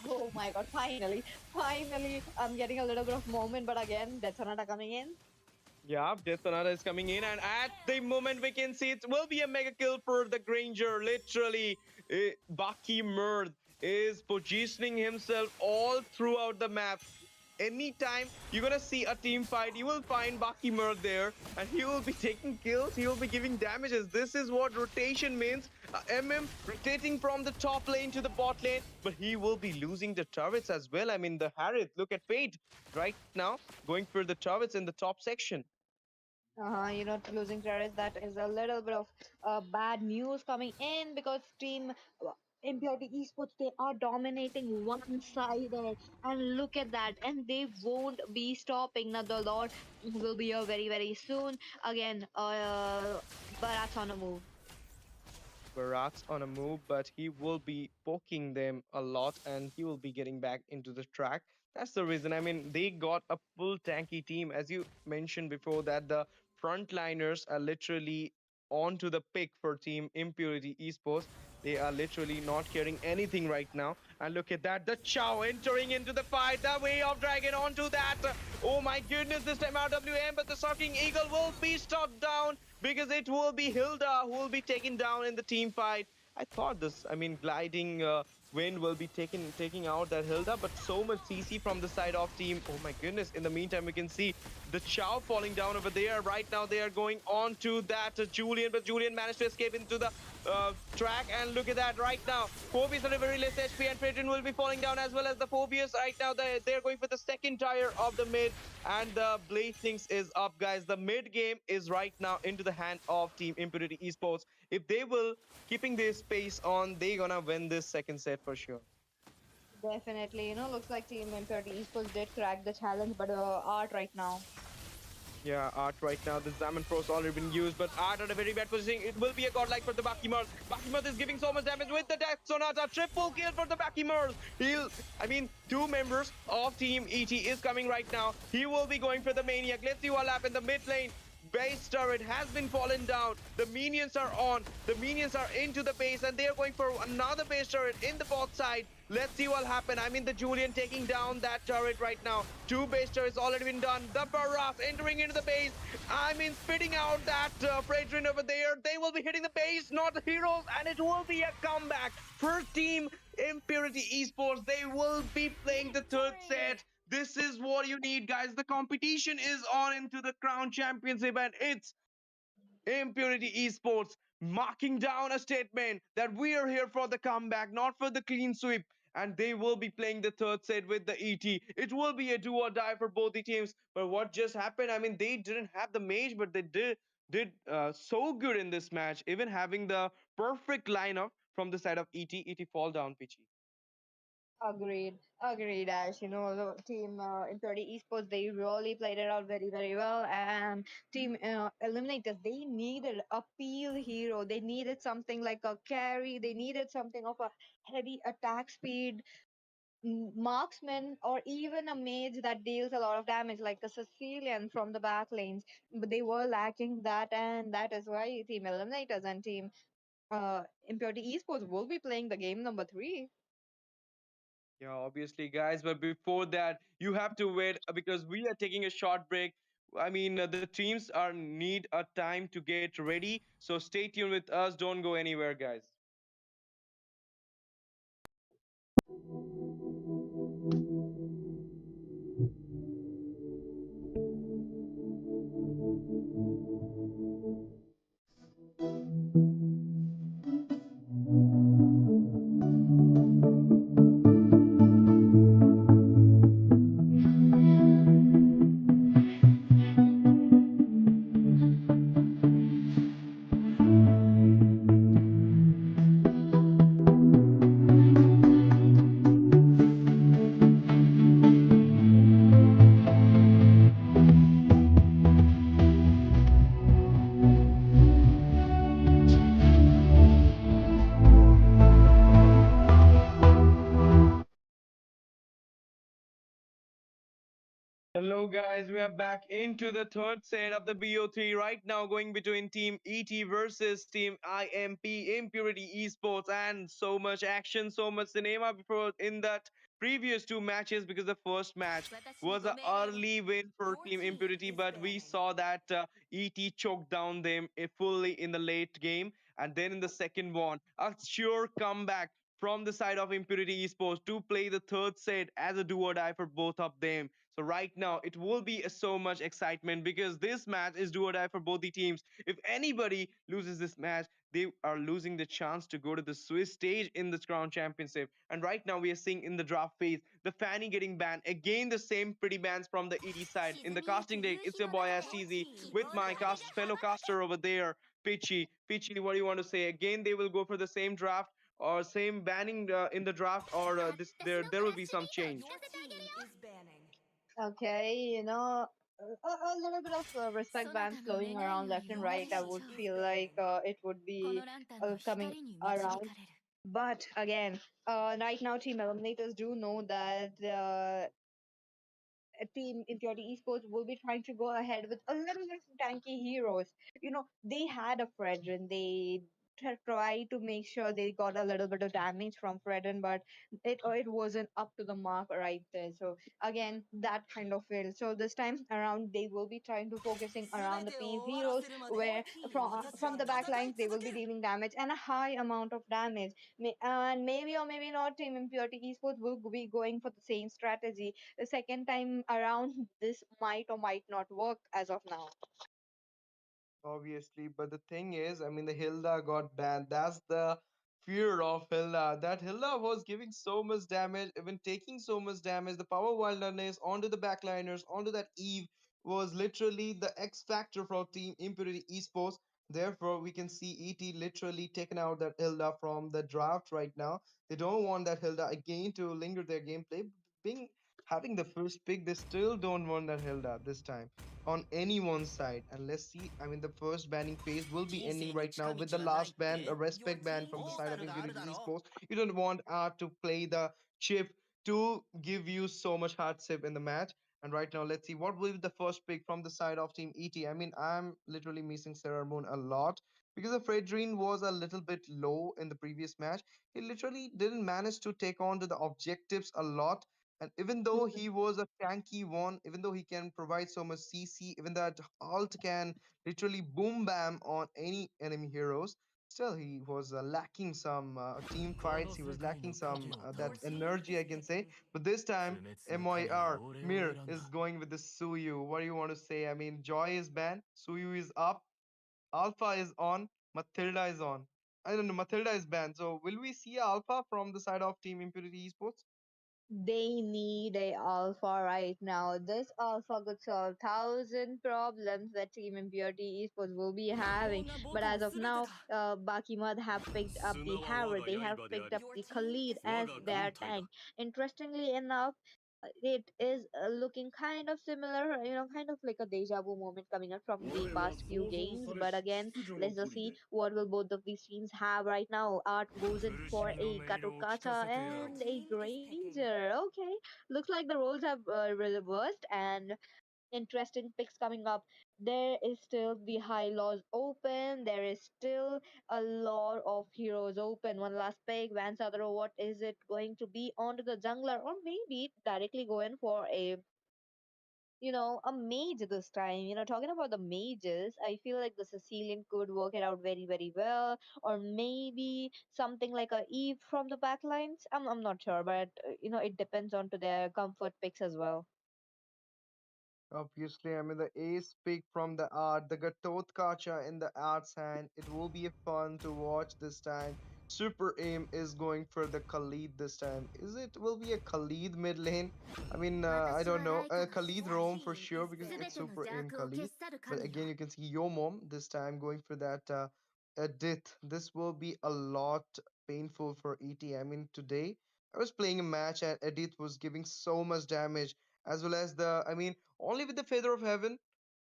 Oh my god, finally. Finally, I'm getting a little bit of moment, but again, that's Sonata coming in. Yeah, Death Sonata is coming in, and at the moment we can see it will be a mega kill for the Granger. Literally, Baki Mirth is positioning himself all throughout the map. Anytime you're gonna see a team fight, you will find Baki Mirth there, and he will be taking kills, he will be giving damages. This is what rotation means. Rotating from the top lane to the bot lane, but he will be losing the turrets as well. I mean, the Harith, look at Fate right now, going for the turrets in the top section. Losing Travis, that is a little bit of bad news coming in because Team Impurity Esports, they are dominating one sided. And look at that. And they won't be stopping. Now, the Lord will be here very, very soon. Again, Barat's on a move. Barat's on a move, but he will be poking them a lot and he will be getting back into the track. That's the reason. I mean, they got a full tanky team. As you mentioned before, that the frontliners are literally onto the pick for Team Impurity Esports. They are literally not caring anything right now. And look at that, the Chow entering into the fight, the Way of Dragon onto that. Oh my goodness, this time RWM, but the Sucking Eagle will be shot down because it will be Hilda who will be taken down in the team fight. I thought this, I mean, gliding wind will be taking out that Hilda, but so much CC from the side of team. Oh my goodness. In the meantime, we can see the Chow falling down over there. Right now, they are going on to that Julian, but Julian managed to escape into the track. And look at that right now. Phobius are very less HP, and Phaedron will be falling down as well as the Phobius. Right now, they're going for the second tire of the mid, and the Blazings is up, guys. The mid game is right now into the hand of Team Impurity Esports. If they will keeping this pace on, they gonna win this second set for sure. Definitely. Looks like Team Impurity Esports did crack the challenge, but Art right now. Yeah, Art right now. The Zaman Pro's already been used, but Art at a very bad position. It will be a godlike for the Bakimurth. Bakimurth is giving so much damage with the Death Sonata. Triple kill for the Bakimurth. I mean, two members of Team ET is coming right now. He will be going for the Maniac. Let's see what happens. The mid lane base turret has been fallen down. The minions are on. The minions are into the base, and they are going for another base turret in the bot side. Let's see what happens. I mean, the Julian taking down that turret right now. Two base turrets already been done. The Barras entering into the base. I mean, spitting out that Fredrin over there. They will be hitting the base, not the heroes, and it will be a comeback for Team Impurity Esports. They will be playing the third set. This is what you need, guys. The competition is on into the Crown Championship, and it's Impurity Esports marking down a statement that we are here for the comeback, not for the clean sweep. And they will be playing the third set with the ET. It will be a do or die for both the teams. But what just happened? I mean, they didn't have the mage, but they did so good in this match, even having the perfect lineup from the side of ET. ET fall down, Pichi. Agreed, Ash. The team Impurity Esports, they really played it out very, very well. And team Eliminators, they needed a peel hero. They needed something like a carry. They needed something of a heavy attack speed. marksman or even a mage that deals a lot of damage, like a Sicilian from the back lanes. But they were lacking that, and that is why Team Eliminators and Team Impurity Esports will be playing the game number three. Yeah, obviously, guys. But before that, you have to wait because we are taking a short break. I mean, the teams are need a time to get ready. So stay tuned with us. Don't go anywhere, guys. Hello, guys. We are back into the third set of the BO3 right now, going between Team ET versus Team IMP Impurity Esports, and so much action, so much cinema before in that previous two matches because the first match was an early win for Team Impurity, but we saw that ET choked down them fully in the late game, and then in the second one, a sure comeback from the side of Impurity Esports to play the third set as a do or die for both of them. So right now it will be so much excitement because this match is do or die for both the teams. If anybody loses this match, they are losing the chance to go to the Swiss stage in the Crown Championship. And right now we are seeing in the draft phase the Fanny getting banned. Again, the same pretty bans from the ED side. In the casting deck, it's your boy STZ with my fellow caster over there, Pitchy. Pitchy, what do you want to say? Again, they will go for the same draft or same banning in the draft, or this there will be some change. Okay, a little bit of respect bans flowing around left and right. I would feel like it would be coming around. But again, right now, Team Eliminators do know that team Impurity Esports will be trying to go ahead with a little bit of tanky heroes. They had a Fredrin. They tried to make sure they got a little bit of damage from Fredrin, but it wasn't up to the mark right there. So again, that kind of failed. So this time around, they will be trying to focusing around the P's heroes, where from the back lines they will be dealing damage and a high amount of damage. And maybe or maybe not, Team Impurity Esports will be going for the same strategy the second time around. This might or might not work as of now. Obviously, but the thing is, I mean, the Hilda got banned. That's the fear of Hilda. That Hilda was giving so much damage, even taking so much damage. The power wilderness onto the backliners, onto that Eve was literally the X factor for Team Impurity Esports. Therefore, we can see ET literally taken out that Hilda from the draft right now. They don't want that Hilda again to linger their gameplay. Being having the first pick, they still don't want that Hilda this time on anyone's side. And let's see, I mean, the first banning phase will be ending right now with the last ban, a respect ban from the side of Infinity Esports. You don't want to play the chip to give you so much hardship in the match. And right now, let's see what will be the first pick from the side of Team ET. I mean, I'm literally missing Sarah Moon a lot because the Fredrine was a little bit low in the previous match. He literally didn't manage to take on to the objectives a lot, and even though he was a tanky one, even though he can provide so much CC, even that alt can literally boom bam on any enemy heroes, still he was lacking some team fights. He was lacking some that energy, I can say. But this time, MYR Mir is going with the Suyu. What do you want to say? I mean, Joy is banned, Suyu is up, Alpha is on, Matilda is on. I don't know, Matilda is banned. So will we see Alpha from the side of Team Impurity Esports? They need a alpha right now. This alpha could solve thousand problems that Team Impurity Esports will be having. But as of now, Bakimad have picked up the Harrow. They have picked up the Khalid as their tank. Interestingly enough, It is looking kind of similar, kind of like a deja vu moment coming up from the 我は past few 想像 games. され But し again, 秩序の let's just 砦 see what will both of these teams have right now. Art goes in 苦し for みの a 音色を聞か Katukata せてやろう and a Granger. Okay, looks like the roles have reversed and interesting picks coming up. There is still the high laws open. There is still a lot of heroes open. One last pick, Van Sadro, what is it going to be onto the jungler? Or maybe directly go in for a mage this time. Talking about the mages, I feel like the Sicilian could work it out very, very well. Or maybe something like a Eve from the backlines. I'm not sure, but it depends on to their comfort picks as well. Obviously, I mean the ace pick from the art, the Gatot Kacha in the art's hand. It will be fun to watch this time. Super Aim is going for the Khalid this time. Is it will be a Khalid mid lane? I mean, I don't know. Khalid roam for sure because it's Super Aim Khalid. But again, you can see Yo Mom this time going for that Edith. This will be a lot painful for ET. I mean, today I was playing a match and Edith was giving so much damage as well as I mean, only with the Feather of Heaven,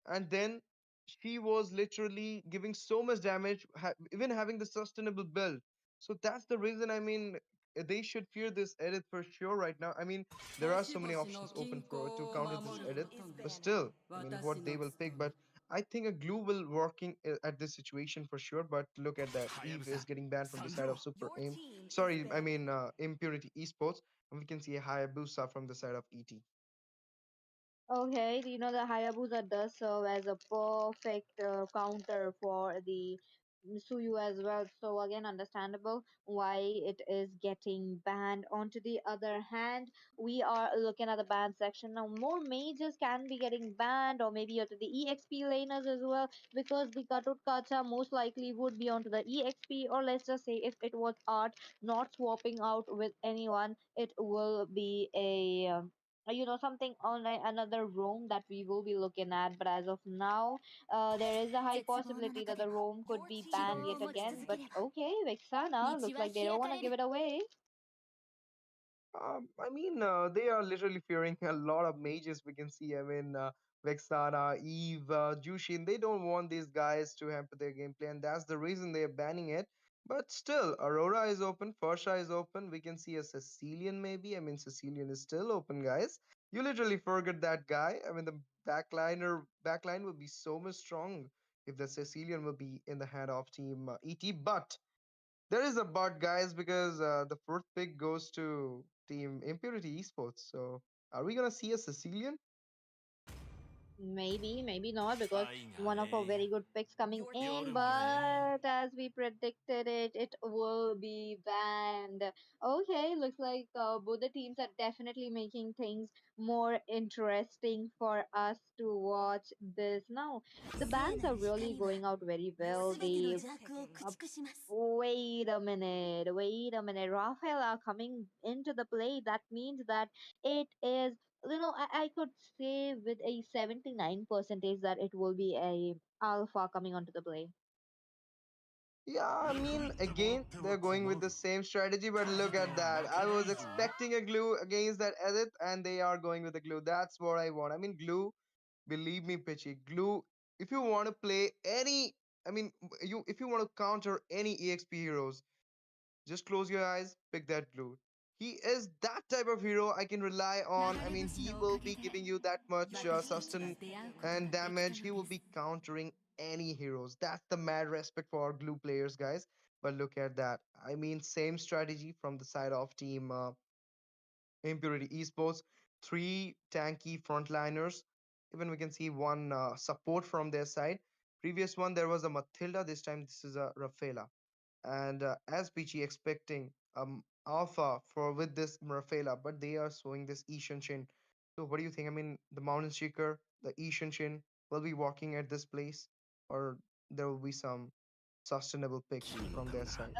and then she was literally giving so much damage, even having the sustainable build. So that's the reason. I mean, they should fear this edit for sure right now. I mean, there are so many 端々 options の open 均 for 衡 to を counter this 守る edit, ことが but still, I mean, 私 what they の will pick. 務め But I think a glue will working at this situation for sure. But look at that, はやぶ Eve さ is getting banned from the 参 side of 上 Super Aim. Sorry, I mean Impurity Esports, and we can see a Hayabusa from the side of ET. Okay, the Hayabusa does serve as a perfect counter for the Suyu as well. So again, understandable why it is getting banned. On to the other hand, we are looking at the ban section now. More mages can be getting banned, or maybe onto the EXP laners as well, because the Katut Kacha most likely would be onto the EXP, or let's just say if it was art not swapping out with anyone, it will be something on another room that we will be looking at. But as of now, there is a high 絶望の possibility 中 that で the も room could be 希 banned 望 yet を持ち again. 続け But れば okay, Vexana 道 looks は like they don't 開か want to れ give る it away. I mean, they are literally fearing a lot of mages. We can see. I mean, Vexana, Eve, Jushin. They don't want these guys to hamper their gameplay, and that's the reason they are banning it. But still, Aurora is open. Forsha is open. We can see a Sicilian maybe. I mean, Sicilian is still open, guys. You literally forget that guy. I mean, the backline will be so much strong if the Sicilian will be in the hand of Team ET. But there is a but, guys, because the fourth pick goes to Team Impurity Esports. So, are we gonna see a Sicilian? Maybe, maybe not, because 愛が one of our 永遠 very good picks coming in, 夜もね but as we predicted it will be banned. Okay, looks like both the teams are definitely making things more interesting for us to watch this. Now, the 聖 bans な are る really 光は going out very well. すべての They 邪悪を駆逐します Wait a minute, wait a minute. Raphael are coming into the play. That means that it is, I could say with a 79 percentage that it will be a alpha coming onto the play. Yeah, I 憎み mean, ってもらっ again, ては they're going 困 with る the same strategy, but だ look けど at that. 負 I けない was ぞ expecting a glue against that edit, and they are going with the glue. That's what I want. I mean, glue, believe me, Pitchy, glue. If you want to play any, I mean, if you want to counter any EXP heroes, just close your eyes, pick that glue. He is that type of hero I can rely 流 on. I れ mean, 星 he のおか will げ be で giving you that much 私たちは sustain 出会うことが and できた damage. の He will です be countering any heroes. That's the mad respect for our glue players, guys. But look at that. I mean, same strategy from the side of team Impurity Esports. Three tanky frontliners. Even we can see one support from their side. Previous one, there was a Matilda. This time, this is a Rafaela. And as Peachy expecting alpha for with this Rafaela, but they are showing this Ishan Shin. So what do you think? I mean, the Mountain Seeker, the Ishan Shin will be walking at this place, or there will be some sustainable pick キーの from ため their だ side.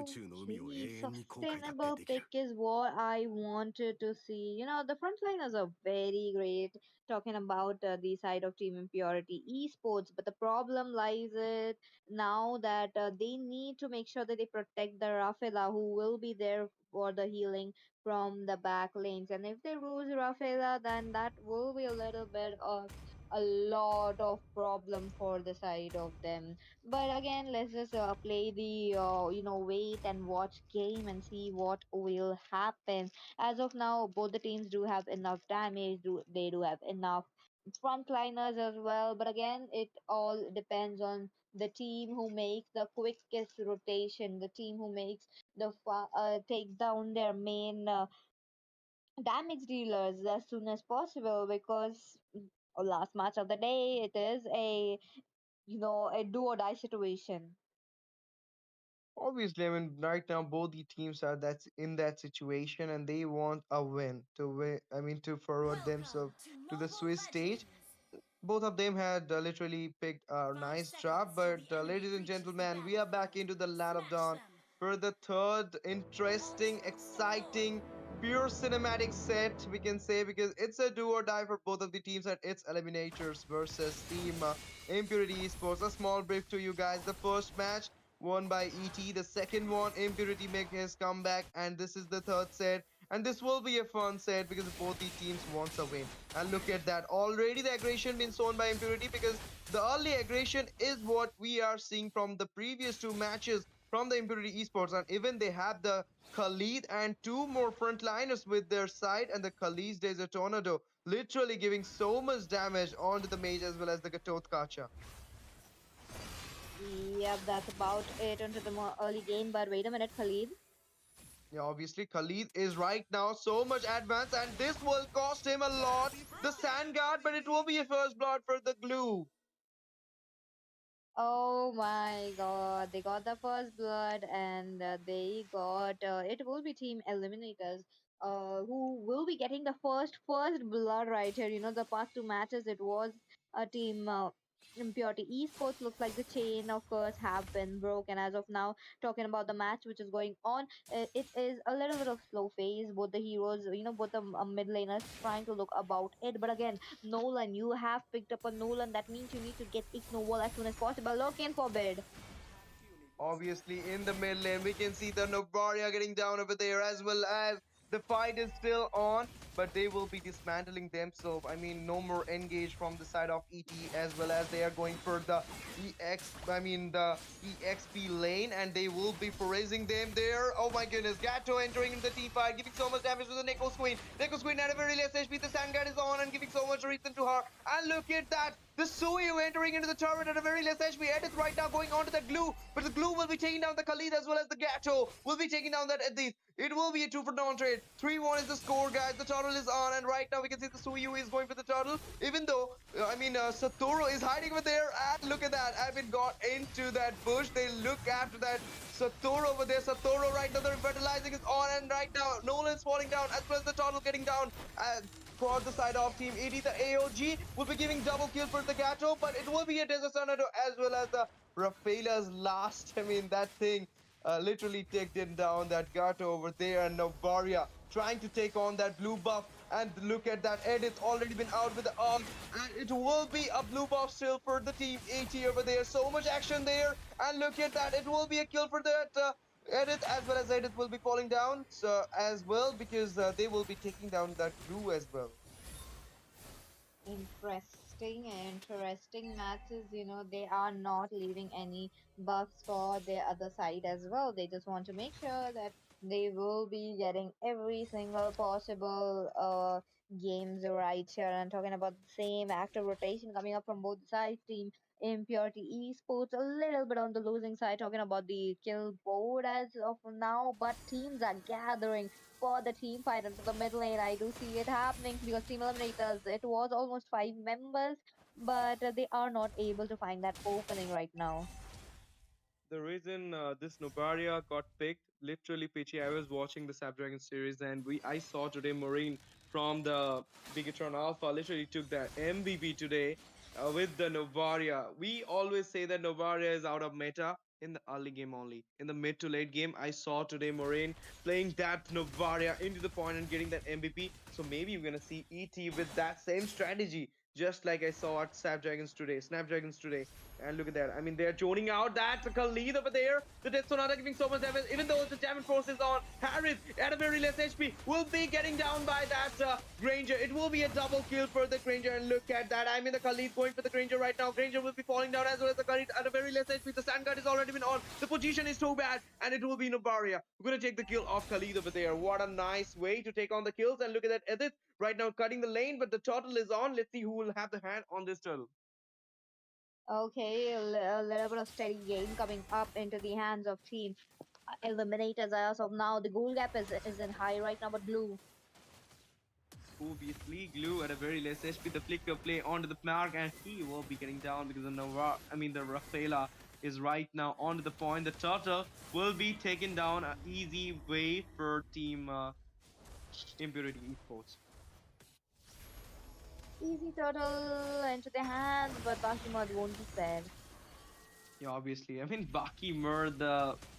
宙の海を永 Okay, 遠に後悔だって sustainable できる pick is what I wanted to see. The frontliners are very great talking about the side of Team Impurity esports, but the problem lies it now that they need to make sure that they protect the Rafaela who will be there for the healing from the back lanes. And if they lose Rafaela, then that will be a little bit of a lot of problem for the side of them. But again, let's just play the wait and watch game and see what will happen. As of now, both the teams do have enough damage. They do have enough frontliners as well. But again, it all depends on the team who makes the quickest rotation, the team who makes takes down their main damage dealers as soon as possible because last match of the day it is a do or die situation. Obviously, I mean, right now both the teams are that's in that situation, and they want a win to win. I mean, to forward themselves Welcome to to the MOBA Swiss stage. Legends! Both of them had literally picked a 5 nice draft, seconds till but the enemy ladies and reaches the gentlemen, we are back battlefield. into the land of Smash dawn them! for the third Pulse interesting, support! exciting, pure cinematic set, we can say, because it's a do or die for both of the teams, and it's Eliminators versus Team Impurity Esports. A small brief to you guys. The first match won by ET, the second one, Impurity make his comeback, and this is the third set. And this will be a fun set because both the teams wants a win. And look at that. Already the aggression been shown by Impurity, because the early aggression is what we are seeing from the previous two matches from the Impurity Esports. And even they have the Khalid and two more frontliners with their side. And the Khalid's Desert Tornado literally giving so much damage onto the mage as well as the Gatoth Kacha. Yep, that's about it into the more early game. But wait a minute, Khalid. Yeah, obviously Khalid is right now so much advanced, and this will cost him a lot. The Sand Guard, but it will be a first blood for the glue. Oh my god, they got the first blood and they got it will be team eliminators who will be getting the first blood right here. The past two matches it was a team impurity esports looks like the chain of course have been broken as of now. Talking about the match which is going on, it is a little bit of slow phase. Both the heroes, both the mid laners trying to look about it, but again Nolan, you have picked up a Nolan. That means you need to get Ignoble as soon as possible. Lurk in forbid. Obviously, in the mid lane, we can see the Novaria getting down over there, as well as the fight is still on, but they will be dismantling themselves. I mean, no more engage from the side of ET, as well as they are going for the the EXP lane, and they will be praising them there. Oh my goodness, Gato entering into the team fight, giving so much damage to the Neko's Queen. Neko's Queen at a very less HP, the Sandguard is on and giving so much reason to her. And look at that, the Suyu entering into the turret at a very less HP. Edith right now going on to the glue, but the glue will be taking down the Khalid as well as the Gato. Will be taking down that Edith. It will be a 2 for non-trade. 3-1 is the score, guys. The turtle is on, and right now we can see the Suyu is going for the turtle. Even though, Satoru is hiding over there. And look at that. I've been got into that bush. They look after that Satoru over there. Satoru right now, the revitalizing is on, and right now Nolan's falling down as well as the turtle getting down. For the side of Team 80, the AOG will be giving double kill for the Gato, but it will be a Desert Tornado as well as the Rafaela's last. I mean, that thing literally taken him down, that Gato over there, and Novaria trying to take on that blue buff. And look at that, Edith already been out with the ult, and it will be a blue buff still for the Team 80 over there. So much action there, and look at that, it will be a kill for that Edith, as well as Edith will be falling down so as well, because they will be taking down that glue as well. Interesting matches. They are not leaving any buffs for the other side as well. They just want to make sure that they will be getting every single possible games right here. And talking about the same active rotation coming up from both sides, team Impurity Esports a little bit on the losing side, talking about the kill board as of now, but teams are gathering for the team fight into the mid lane. I do see it happening because Team Eliminators, it was almost 5 members, but they are not able to find that opening right now. The reason this Nobaria got picked, literally Pichi, I was watching the Snapdragon series, and I saw today Marine from the Bigatron Alpha literally took that MVP today with the Novaria. We always say that Novaria is out of meta. in the early game only. In the mid to late game, I saw today Moraine playing that Novaria into the point and getting that MVP. So maybe we're gonna see ET with that same strategy, just like I saw at Snapdragons today. Snapdragons today. And look at that. I mean, they're joning out that lead over there. The Death Sonata giving so much damage. Even though the damage force is on, Harris at a very less HP will be getting down by that Granger. It will be a double kill for the Granger. And look at that. I mean, the Khalid going for the Granger right now. Granger will be falling down as well as the Khalid at a very less HP. The stand guard has already been on. The position is so bad. And it will be Novaria. We're going to take the kill off Khalid over there. What a nice way to take on the kills. And look at that Edith right now cutting the lane. But the turtle is on. Let's see who will have the hand on this turtle. Okay, a little bit of steady game coming up into the hands of team Eliminators as of now. The goal gap isn't high right now, but blue. Obviously, Glue at a very less HP. The flicker play onto the mark, and he will be getting down because the the Rafaela is right now onto the point. The Turtle will be taken down an easy way for Team Impurity Esports. Easy turtle into the hands, but Bashimad won't be spared. Yeah, obviously. I mean, Baki Murd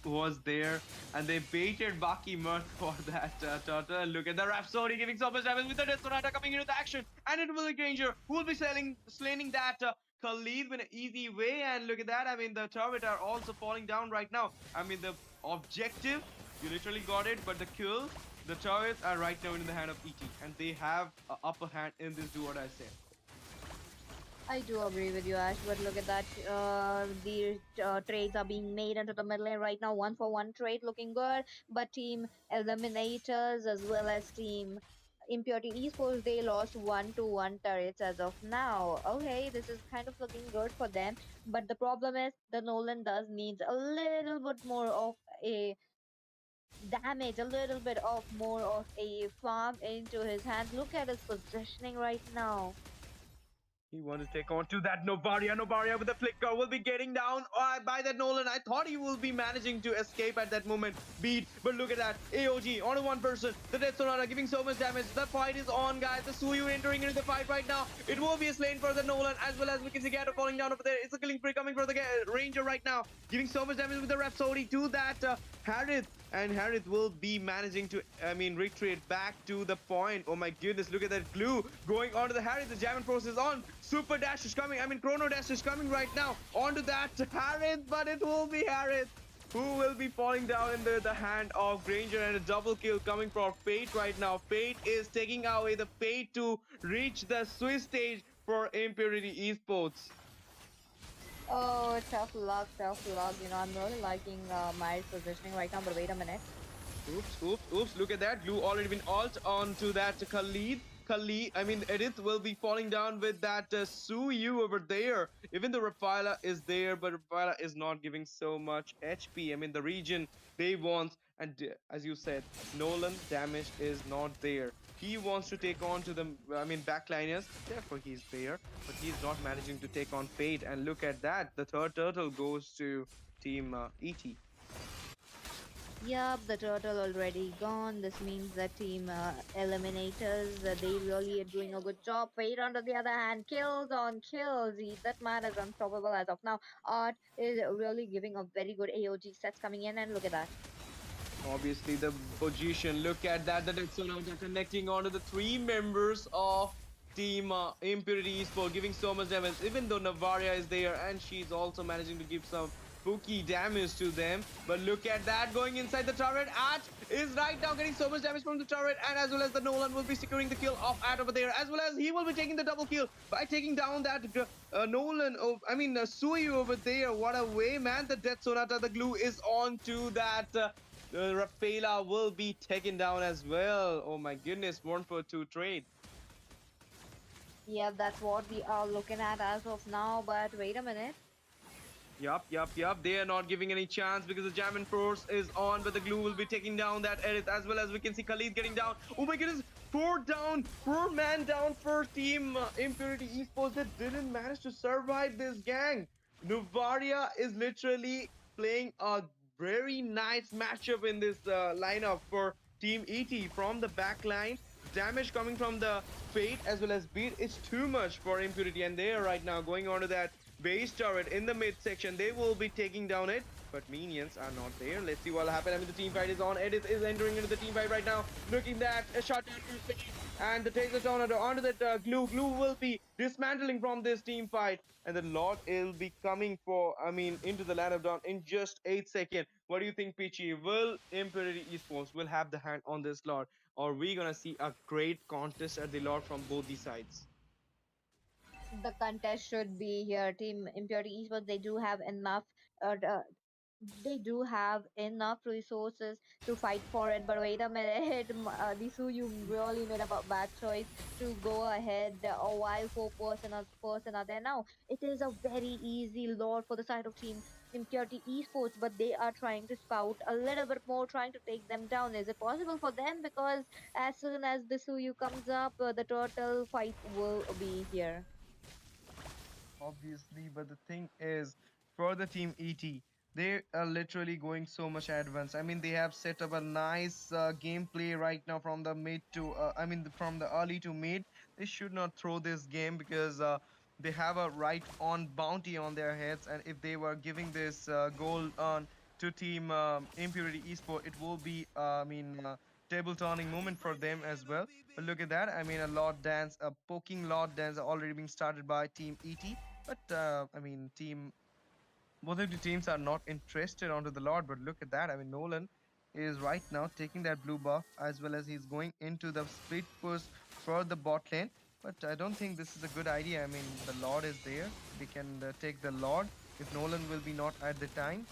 was there, and they baited Baki Murd for that turtle. Look at the Rhapsody giving so much damage with the Death Sonata coming into the action, and it will be Granger who will be slaying that Khalid in an easy way. And look at that. I mean, the turret are also falling down right now. I mean, the objective, you literally got it, but the kill, the turrets are right now in the hand of ET, and they have an upper hand in this duo, I say. I do agree with you, Ash, but look at that. The trades are being made into the middle lane right now. 1-for-1 trade looking good, but Team Eliminators as well as Team Impurity Esports, they lost 1-to-1 turrets as of now. Okay, this is kind of looking good for them, but the problem is the Nolan does needs a little bit more of a damage, a little bit of more of a farm into his hands. Look at his positioning right now. He wants to take on to that Novaria. Novaria with the flicker will be getting down by that Nolan. I thought he will be managing to escape at that moment. Beat, but look at that. AOG on one person. The Death Sonata giving so much damage. The fight is on, guys. The Suyu entering into the fight right now. It will be a slain for the Nolan as well as we can see Gato falling down over there. It's a killing spree coming for the Ranger right now. Giving so much damage with the Rhapsody to that Harith. And Harith will be managing to, retreat back to the point. Oh my goodness, look at that glue going onto the Harith. The Jamming Force is on. Super Dash is coming. Chrono Dash is coming right now onto that Harith, but it will be Harith who will be falling down in the hand of Granger, and a double kill coming for Fate right now. Fate is taking away the Fate to reach the Swiss stage for Impurity Esports. Oh, tough luck, tough luck. I'm really liking my positioning right now, but wait a minute. Oops. Look at that. Glue already been alt onto that Khalid. Edith will be falling down with that Suyu over there. Even though Rafaela is there, but Rafaela is not giving so much HP. The region they want, and as you said, Nolan damage is not there. He wants to take on to the, backliners. Therefore, he's there, but he's not managing to take on Fate. And look at that. The third turtle goes to Team ET. Yup, the turtle already gone. This means that Team Eliminators, they really are doing a good job. Fate, on the other hand, kills on kills. That man is unstoppable as of now. Art is really giving a very good AOG sets coming in, and look at that. Obviously, the position. Look at that. The Death Sonata connecting onto the three members of Team Impurity Esports, giving so much damage. Even though Navaria is there, and she's also managing to give some spooky damage to them. But look at that, going inside the turret. At is right now getting so much damage from the turret, and as well as the Nolan will be securing the kill of At over there, as well as he will be taking the double kill by taking down that Nolan. Suyu over there. What a way, man! The Death Sonata, the glue is on to that. Rafaela will be taken down as well. Oh my goodness, 1-for-2 trade. Yeah, that's what we are looking at as of now. But wait a minute. Yup. They are not giving any chance because the Jamming Force is on, but the glue will be taking down that Edith, as well as we can see Khalid getting down. Oh my goodness, 4 man down for Team Impurity Esports. That didn't manage to survive this gang. Novaria is literally playing a very nice matchup in this lineup for Team ET from the back line. Damage coming from the Fate as well as Beat is too much for Impurity, and they are right now going on to that base turret in the mid section. They will be taking down it, but minions are not there. Let's see what'll happen. I mean, the team fight is on. Edith is entering into the team fight right now. Looking that a shot down from space, and the takes the tornado onto that glue. Glue will be dismantling from this team fight, and the Lord will be coming for, I mean, into the land of dawn in just 8 seconds. What do you think, Peachy? Will Impurity Esports will have the hand on this Lord, or we gonna see a great contest at the Lord from both the sides? The contest should be here. Team Impurity Esports, they do have enough. They do have enough resources to fight for it. But wait a minute, Disu, you really made a bad choice to go ahead. While four person are there now, it is a very easy lord for the side of Team Impurity Esports, but they are trying to scout a little bit more, trying to take them down. Is it possible for them? Because as soon as Disu comes up, the total fight will be here. Obviously, but the thing is, for the team ET, they are literally going so much advanced. I mean, they have set up a nice gameplay right now from the mid to, I mean, from the early to mid. They should not throw this game because they have a right on bounty on their heads, and if they were giving this goal on to team Impurity Esport, it will be, I mean, table turning moment for them as well. But look at that. I mean, a Lord Dance, a poking Lord Dance already being started by Team ET. But I mean, both of the teams are not interested onto the Lord. But look at that. I mean, Nolan is right now taking that blue buff as well as he's going into the split push for the bot lane. But I don't think this is a good idea. I mean, the Lord is there. They can take the Lord if Nolan will be not at the time.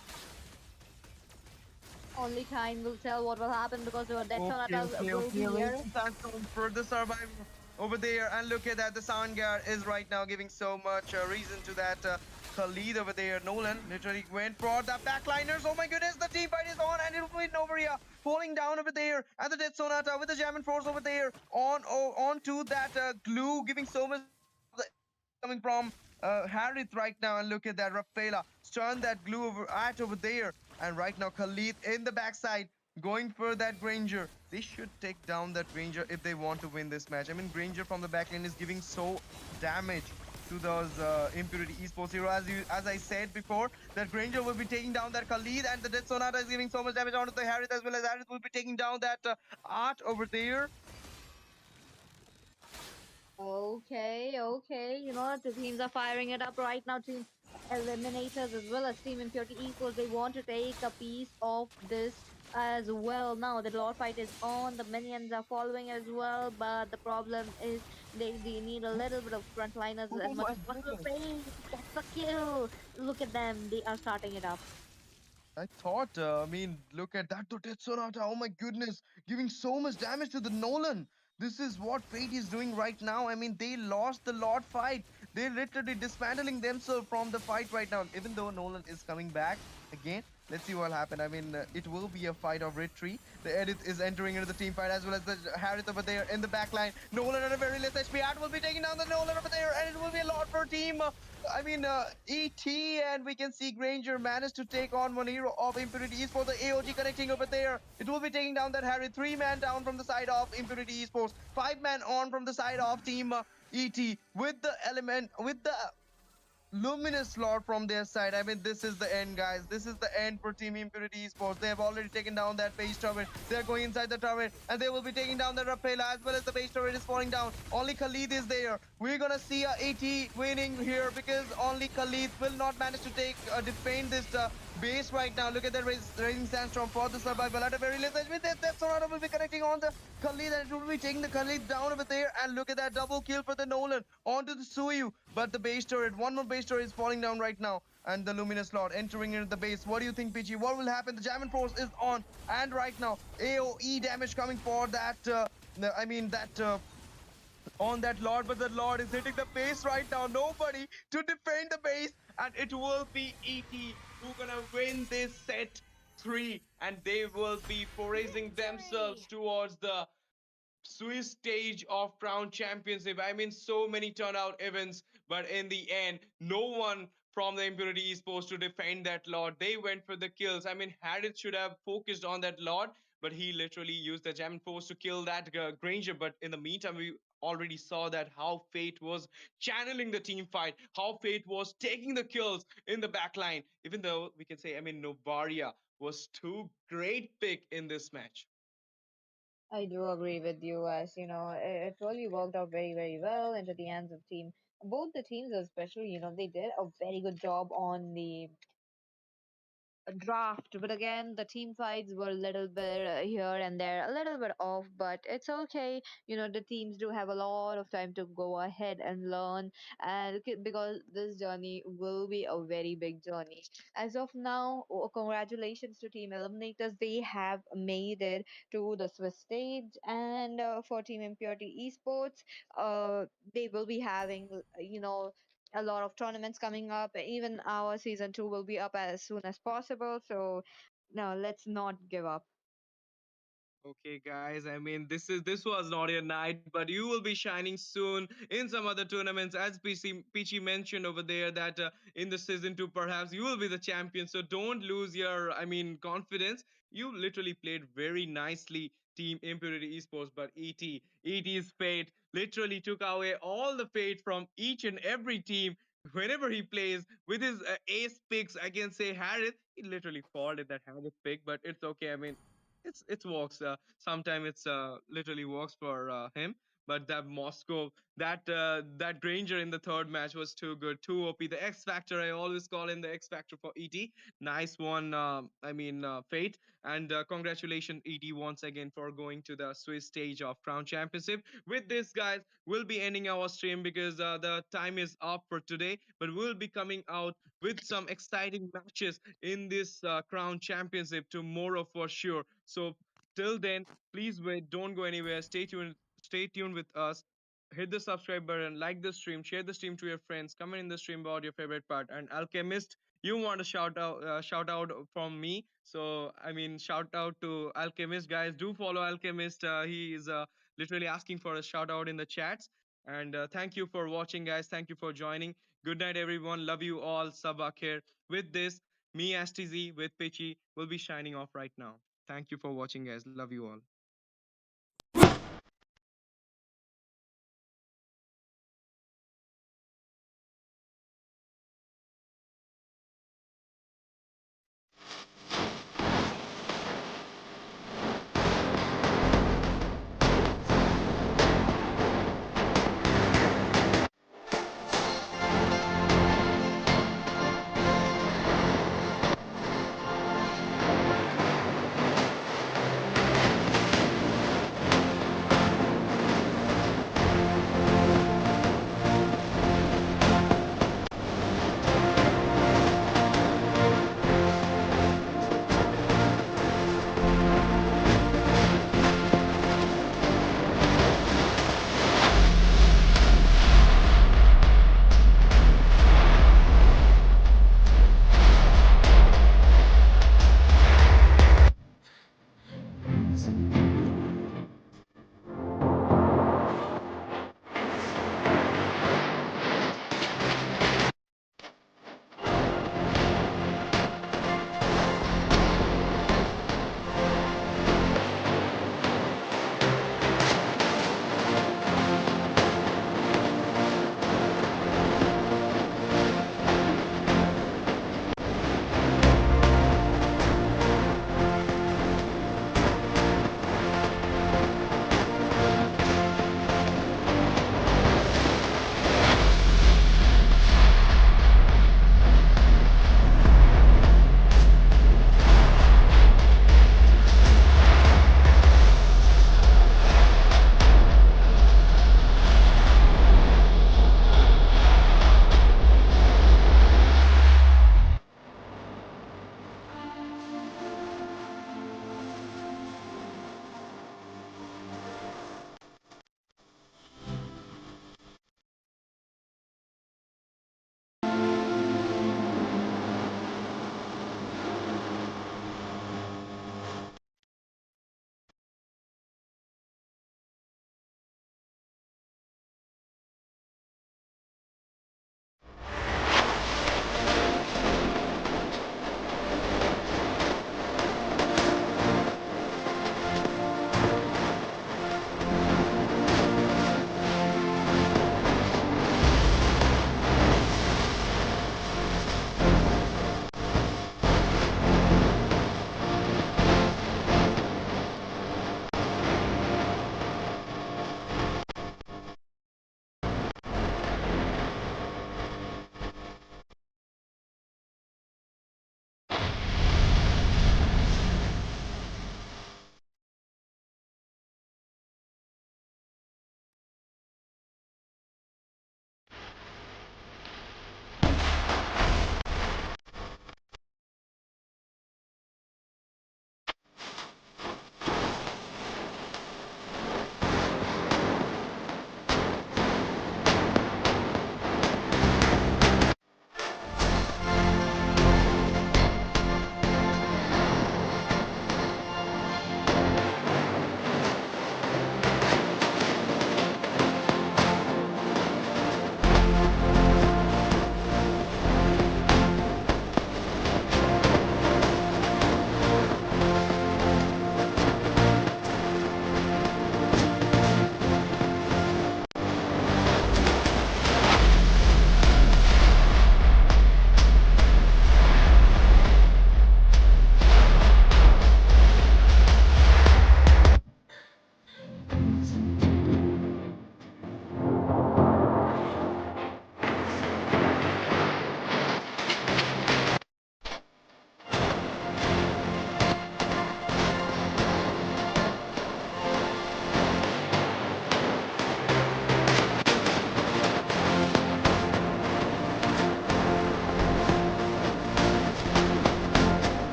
Only time will tell what will happen because the Death Okay, Sonatas okay, will okay. be here. Racing Sandstorm for the survivor over there. And look at that. The sound guard is right now giving so much reason to that Khalid over there. Nolan literally went for the backliners. Oh my goodness, the team fight is on and it'll win over here. Falling down over there. And the Death Sonata with the Jam and Force over there. Onto that glue, giving so much damage. Now the AoE is coming from Harith right now. And look at that. Rafaela stun that glue over there. And right now, Khalid in the backside going for that Granger. They should take down that Granger if they want to win this match. I mean, Granger from the backlane is giving so damage to those Impurity Esports hero. As I said before, that Granger will be taking down that Khalid, and the Death Sonata is giving so much damage onto the Harith as well as Harith will be taking down that Art over there. Okay, okay. The teams are firing it up right now. Team Eliminators as well as Team Impurity Esports, they want to take a piece of this as well. Now the Lord fight is on, the minions are following as well, but the problem is they need a little bit of frontliners as Oh much my as possible. goodness. Wait, that's a kill. Look at them, they are starting it up. I thought, I mean, look at that Death Sonata. Oh my goodness, giving so much damage to the Nolan. This is what Fate is doing right now. I mean, they lost the Lord fight. They're literally dismantling themselves from the fight right now. Even though Nolan is coming back again, let's see what happened. I mean, it will be a fight of retreat. The Edith is entering into the team fight as well as the Harith over there in the back line. Nolan at a very less HP. Art will be taking down the Nolan over there, and it will be a lot for team. I mean, ET, and we can see Granger managed to take on one hero of Impurity Esports. The AOG connecting over there. It will be taking down that Harry. 3-man down from the side of Impurity Esports. 5-man on from the side of Team ET with the element, with the luminous lord from their side. I mean, this is the end, guys. This is the end for Team Impurity Esports. They have already taken down that base turret. They're going inside the turret, and they will be taking down the Rapela as well as the base turret is falling down. Only Khalid is there. We're gonna see a AT winning here because only Khalid will not manage to defend this base right now. Look at that Raising Sandstorm for the survival at a very late stage. With that Sonata will be connecting on the Khalid, and it will be taking the Khalid down over there. And look at that double kill for the Nolan onto the Suyu. But the base turret, one more base turret is falling down right now. And the Luminous Lord entering into the base. What do you think, Pichi? What will happen? The Jammin Force is on. And right now, AoE damage coming for that, on that Lord, but the Lord is hitting the base right now. Nobody to defend the base, and it will be ET who gonna win this set three, and they will be foraging themselves towards the Swiss stage of Crown Championship. I mean, so many turnout events, but in the end, no one from the Impurity is supposed to defend that Lord. They went for the kills. I mean, Harith should have focused on that Lord, but he literally used the Gem Force to kill that Granger. But in the meantime, we already saw that how Fate was channeling the team fight, how Fate was taking the kills in the backline. Even though we can say, I mean, Novaria was too great pick in this match. I do agree with you, as you know, it really worked out very, very well into the hands of team. Both the teams, especially, they did a very good job on the draft, but again, the team fights were a little bit here and there, a little bit off, but it's okay. The teams do have a lot of time to go ahead and learn, and because this journey will be a very big journey. As of now, congratulations to Team Eliminators. They have made it to the Swiss stage, and for Team Impurity Esports, they will be having, a lot of tournaments coming up. Even our season 2 will be up as soon as possible. So, no, let's not give up. Okay, guys. I mean, this was not your night, but you will be shining soon in some other tournaments. As Peachy mentioned over there, that in the season two, perhaps you will be the champion. So don't lose your, I mean, confidence. You literally played very nicely, Team Impurity Esports, but ET's fate literally took away all the fate from each and every team. Whenever he plays with his ace picks, I can say Harith, he literally faulted that Harith pick, but it's okay. I mean, it works. Sometimes it's literally works for him. But that Moscow, that Granger in the third match was too good, too OP. The X Factor, I always call him the X Factor for ET. Nice one. I mean, Fate, and congratulations ET once again for going to the Swiss stage of Crown Championship. With this, guys, we'll be ending our stream because the time is up for today. But we'll be coming out with some exciting matches in this Crown Championship tomorrow for sure. So till then, please wait, don't go anywhere. Stay tuned with us. Hit the subscribe button, like the stream, share the stream to your friends, comment in the stream about your favorite part. And Alchemist, you want a shout out from me. So I mean, shout out to Alchemist, guys. Do follow Alchemist. He is literally asking for a shout out in the chats. And thank you for watching, guys. Thank you for joining. Good night, everyone. Love you all. Sabak here. With this, me, STZ, with Pitchy, will be shining off right now. Thank you for watching, guys. Love you all.